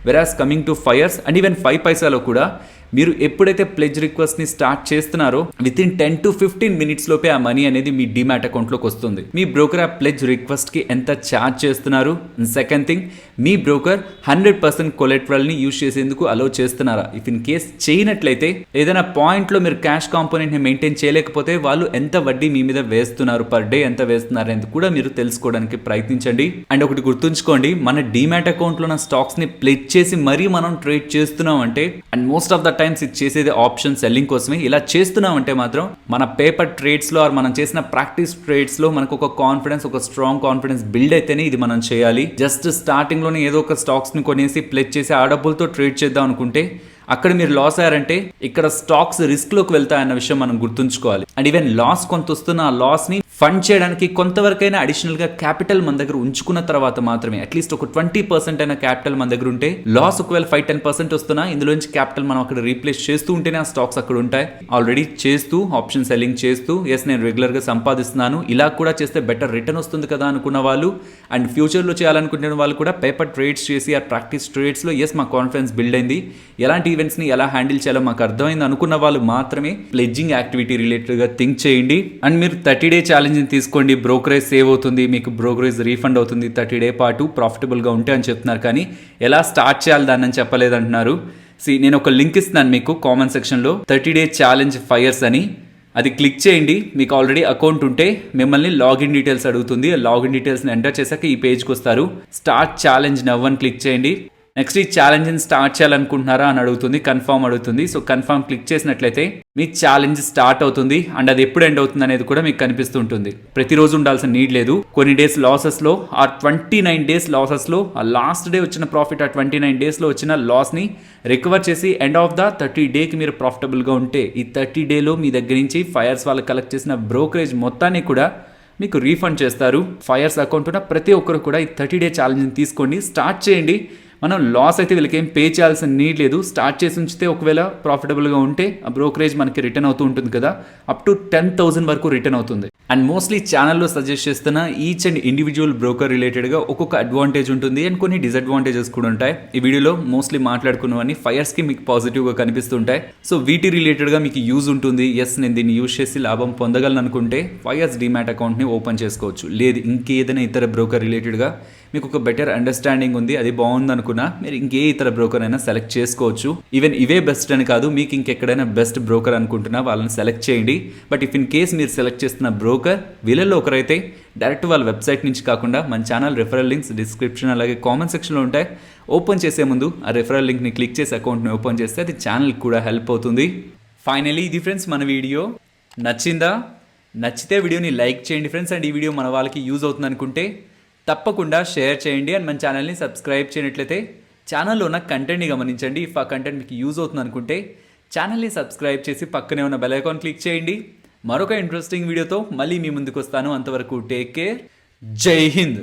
Whereas coming to fires and even 5 పైసాలో కూడా మీరు ఎప్పుడైతే ప్లెడ్జ్ రిక్వెస్ట్ని స్టార్ట్ చేస్తున్నారో వితిన్ 10 to 15 మినిట్స్ లోపే ఆ మనీ అనేది మీ డీమ్యాట్ అకౌంట్లోకి వస్తుంది. మీ బ్రోకర్ ఆ ప్లెడ్జ్ రిక్వెస్ట్కి ఎంత ఛార్జ్ చేస్తున్నారు. సెకండ్ థింగ్, మీ బ్రోకర్ 100% కొలెటరల్ని యూజ్ చేసేందుకు అలౌ చేస్తున్నారా. ఇఫ్ ఇన్ కేస్ చేయనట్లయితే ఏదైనా పాయింట్లో మీరు క్యాష్ కాంపోనెంట్ని మెయింటైన్ చేయలేకపోతే వాళ్ళు ఎంత వడ్డీ మీ మీద వేస్తున్నారు, పర్ డే ఎంత వేస్తున్నారు అనేది కూడా మీరు తెలుసుకోవడానికి ప్రయత్నించండి. అండ్ ఒకటి గుర్తుంచుకోండి, మన డీమ్యాట్ అకౌంట్లో ఉన్న స్టాక్స్ని ప్లెడ్జ్ చేసి మరీ మనం ట్రేడ్ చేస్తున్నాం అంటే and most of the times ఇది చేసేది ఆప్షన్ సెల్లింగ్ కోసమే. ఇలా చేస్తున్నామంటే మాత్రం మన పేపర్ ట్రేడ్స్లో ఆర్ మనం చేసిన ప్రాక్టీస్ ట్రేడ్స్లో మనకు ఒక కాన్ఫిడెన్స్, ఒక స్ట్రాంగ్ కాన్ఫిడెన్స్ బిల్డ్ అయితేనే ఇది మనం చేయాలి. జస్ట్ స్టార్టింగ్లోనే ఏదో ఒక స్టాక్స్ని కొనేసి ప్లెడ్జ్ చేసి ఆ డబ్బులతో ట్రేడ్ చేద్దాం అనుకుంటే అక్కడ మీరు లాస్ అయ్యారంటే ఇక్కడ స్టాక్స్ రిస్క్లోకి వెళ్తాయన్న విషయం మనం గుర్తుంచుకోవాలి. అండ్ ఈవెన్ లాస్ కొంత వస్తున్న ఆ లాస్ని ఫండ్ చేయడానికి కొంతవరకైనా అడిషనల్గా క్యాపిటల్ మన దగ్గర ఉంచుకున్న తర్వాత మాత్రమే అట్లీస్ట్ ఒక 20% అయిన క్యాపిటల్ మన దగ్గర ఉంటే లాస్ ఒకవేళ 5-10% వస్తున్నా ఇందులో నుంచి క్యాపిటల్ మనం అక్కడ రీప్లేస్ చేస్తూ ఉంటేనే ఆ స్టాక్స్ అక్కడ ఉంటాయి. ఆల్రెడీ చేస్తూ ఆప్షన్ సెల్లింగ్ చేస్తూ ఎస్ నేను రెగ్యులర్గా సంపాదిస్తున్నాను, ఇలా కూడా చేస్తే బెటర్ రిటర్న్ వస్తుంది కదా అనుకున్న వాళ్ళు అండ్ ఫ్యూచర్లో చేయాలనుకుంటున్న వాళ్ళు కూడా పేపర్ ట్రేడ్స్ చేసి ఆ ప్రాక్టీస్ ట్రేడ్స్లో ఎస్ మా కాన్ఫిడెన్స్ బిల్డ్ అయింది, ఎలాంటి ఈవెంట్స్ని ఎలా హ్యాండిల్ చేయాలో మాకు అర్థమైంది అనుకున్న వాళ్ళు మాత్రమే ప్లెడ్జింగ్ యాక్టివిటీ రిలేటెడ్గా థింక్ చేయండి. అండ్ మీరు 30 డే ఛాలెంజ్ని తీసుకోండి, బ్రోకరేజ్ సేవ్ అవుతుంది, మీకు బ్రోకరేజ్ రీఫండ్ అవుతుంది 30 డే పాటు ప్రాఫిటబుల్గా ఉంటే అని చెప్తున్నారు. కానీ ఎలా స్టార్ట్ చేయాలి దాన్ని అని చెప్పలేదంటున్నారు. నేను ఒక లింక్ ఇస్తున్నాను మీకు కామెంట్ సెక్షన్లో 30 డే ఛాలెంజ్ ఫైర్స్ అని, అది క్లిక్ చేయండి. మీకు ఆల్రెడీ అకౌంట్ ఉంటే మిమ్మల్ని లాగిన్ డీటెయిల్స్ అడుగుతుంది, ఆ లాగిన్ డీటెయిల్స్ని ఎంటర్ చేశాక ఈ పేజ్కి వస్తారు. స్టార్ట్ ఛాలెంజ్ నవ్ అని క్లిక్ చేయండి. నెక్స్ట్ ఈ ఛాలెంజ్ని స్టార్ట్ చేయాలనుకుంటున్నారా అని అడుగుతుంది, కన్ఫర్మ్ అడుగుతుంది. సో కన్ఫర్మ్ క్లిక్ చేసినట్లయితే మీ ఛాలెంజ్ స్టార్ట్ అవుతుంది అండ్ అది ఎప్పుడు ఎండ్ అవుతుంది అనేది కూడా మీకు కనిపిస్తుంటుంది. ప్రతిరోజు ఉండాల్సిన నీడ్ లేదు. కొన్ని డేస్ లాసెస్లో ఆ 29 డేస్ లాసెస్లో ఆ లాస్ట్ డే వచ్చిన ప్రాఫిట్, ఆ 29 డేస్లో వచ్చిన లాస్ని రికవర్ చేసి ఎండ్ ఆఫ్ ద 30 డేకి మీరు ప్రాఫిటబుల్గా ఉంటే ఈ 30 డేలో మీ దగ్గర నుంచి ఫైర్స్ వాళ్ళు కలెక్ట్ చేసిన బ్రోకరేజ్ మొత్తాన్ని కూడా మీకు రీఫండ్ చేస్తారు. ఫైర్స్ అకౌంట్ ఉన్న ప్రతి ఒక్కరు కూడా ఈ 30 డే ఛాలెంజ్ని తీసుకోండి, స్టార్ట్ చేయండి. మనం లాస్ అయితే వీళ్ళకి ఏం పే చేయాల్సిన నీడ్ లేదు. స్టార్ట్ చేసి ఉంచితే ఒకవేళ ప్రాఫిటబుల్గా ఉంటే ఆ బ్రోకరేజ్ మనకి రిటర్న్ అవుతూ ఉంటుంది కదా, అప్ టు 10,000 వరకు రిటర్న్ అవుతుంది. అండ్ మోస్ట్లీ ఛానల్లో సజెస్ట్ చేస్తున్న ఈచ్ అండ్ ఇండివిజువల్ బ్రోకర్ రిలేటెడ్గా ఒక్కొక్క అడ్వాంటేజ్ ఉంటుంది అండ్ కొన్ని డిసడ్వాంటేజెస్ కూడా ఉంటాయి. ఈ వీడియోలో మోస్ట్లీ మాట్లాడుకున్నవన్నీ ఫైర్స్కి మీకు పాజిటివ్గా కనిపిస్తుంటాయి. సో వీటి రిలేటెడ్గా మీకు యూజ్ ఉంటుంది. ఎస్ నేను దీన్ని యూజ్ చేసి లాభం పొందగలను అనుకుంటే ఫైర్స్ డిమాట్ అకౌంట్ని ఓపెన్ చేసుకోవచ్చు. లేదు ఇంకేదైనా ఇతర బ్రోకర్ రిలేటెడ్గా మీకు ఒక బెటర్ అండర్స్టాండింగ్ ఉంది, అది బాగుంది అనుకున్నా మీరు ఇంకే ఇతర బ్రోకర్ అయినా సెలెక్ట్ చేసుకోవచ్చు. ఈవెన్ ఇవే బెస్ట్ అని కాదు, మీకు ఇంకెక్కడైనా బెస్ట్ బ్రోకర్ అనుకుంటున్నా వాళ్ళని సెలెక్ట్ చేయండి. బట్ ఇఫ్ ఇన్ కేస్ మీరు సెలెక్ట్ చేస్తున్న బ్రోకర్ వీళ్ళల్లో ఒకరైతే డైరెక్ట్ వాళ్ళ వెబ్సైట్ నుంచి కాకుండా మన ఛానల్ రెఫరల్ లింక్స్ డిస్క్రిప్షన్ అలాగే కామెంట్ సెక్షన్లో ఉంటాయి. ఓపెన్ చేసే ముందు ఆ రెఫరల్ లింక్ని క్లిక్ చేసి అకౌంట్ని ఓపెన్ చేస్తే అది ఛానల్కి కూడా హెల్ప్ అవుతుంది. ఫైనలీ ఇది ఫ్రెండ్స్ మన వీడియో నచ్చిందా? నచ్చితే వీడియోని లైక్ చేయండి ఫ్రెండ్స్. అండ్ ఈ వీడియో మన వాళ్ళకి యూజ్ అవుతుంది అనుకుంటే తప్పకుండా షేర్ చేయండి. అండ్ మన ఛానల్ని సబ్స్క్రైబ్ చేయనట్లయితే ఛానల్లో ఉన్న కంటెంట్ని గమనించండి. ఇఫ్ ఆ కంటెంట్ మీకు యూజ్ అవుతుంది అనుకుంటే ఛానల్ని సబ్స్క్రైబ్ చేసి పక్కనే ఉన్న బెల్ ఐకాన్ క్లిక్ చేయండి. మరొక ఇంట్రెస్టింగ్ వీడియోతో మళ్ళీ మీ ముందుకు వస్తాను. అంతవరకు టేక్ కేర్. జై హింద్.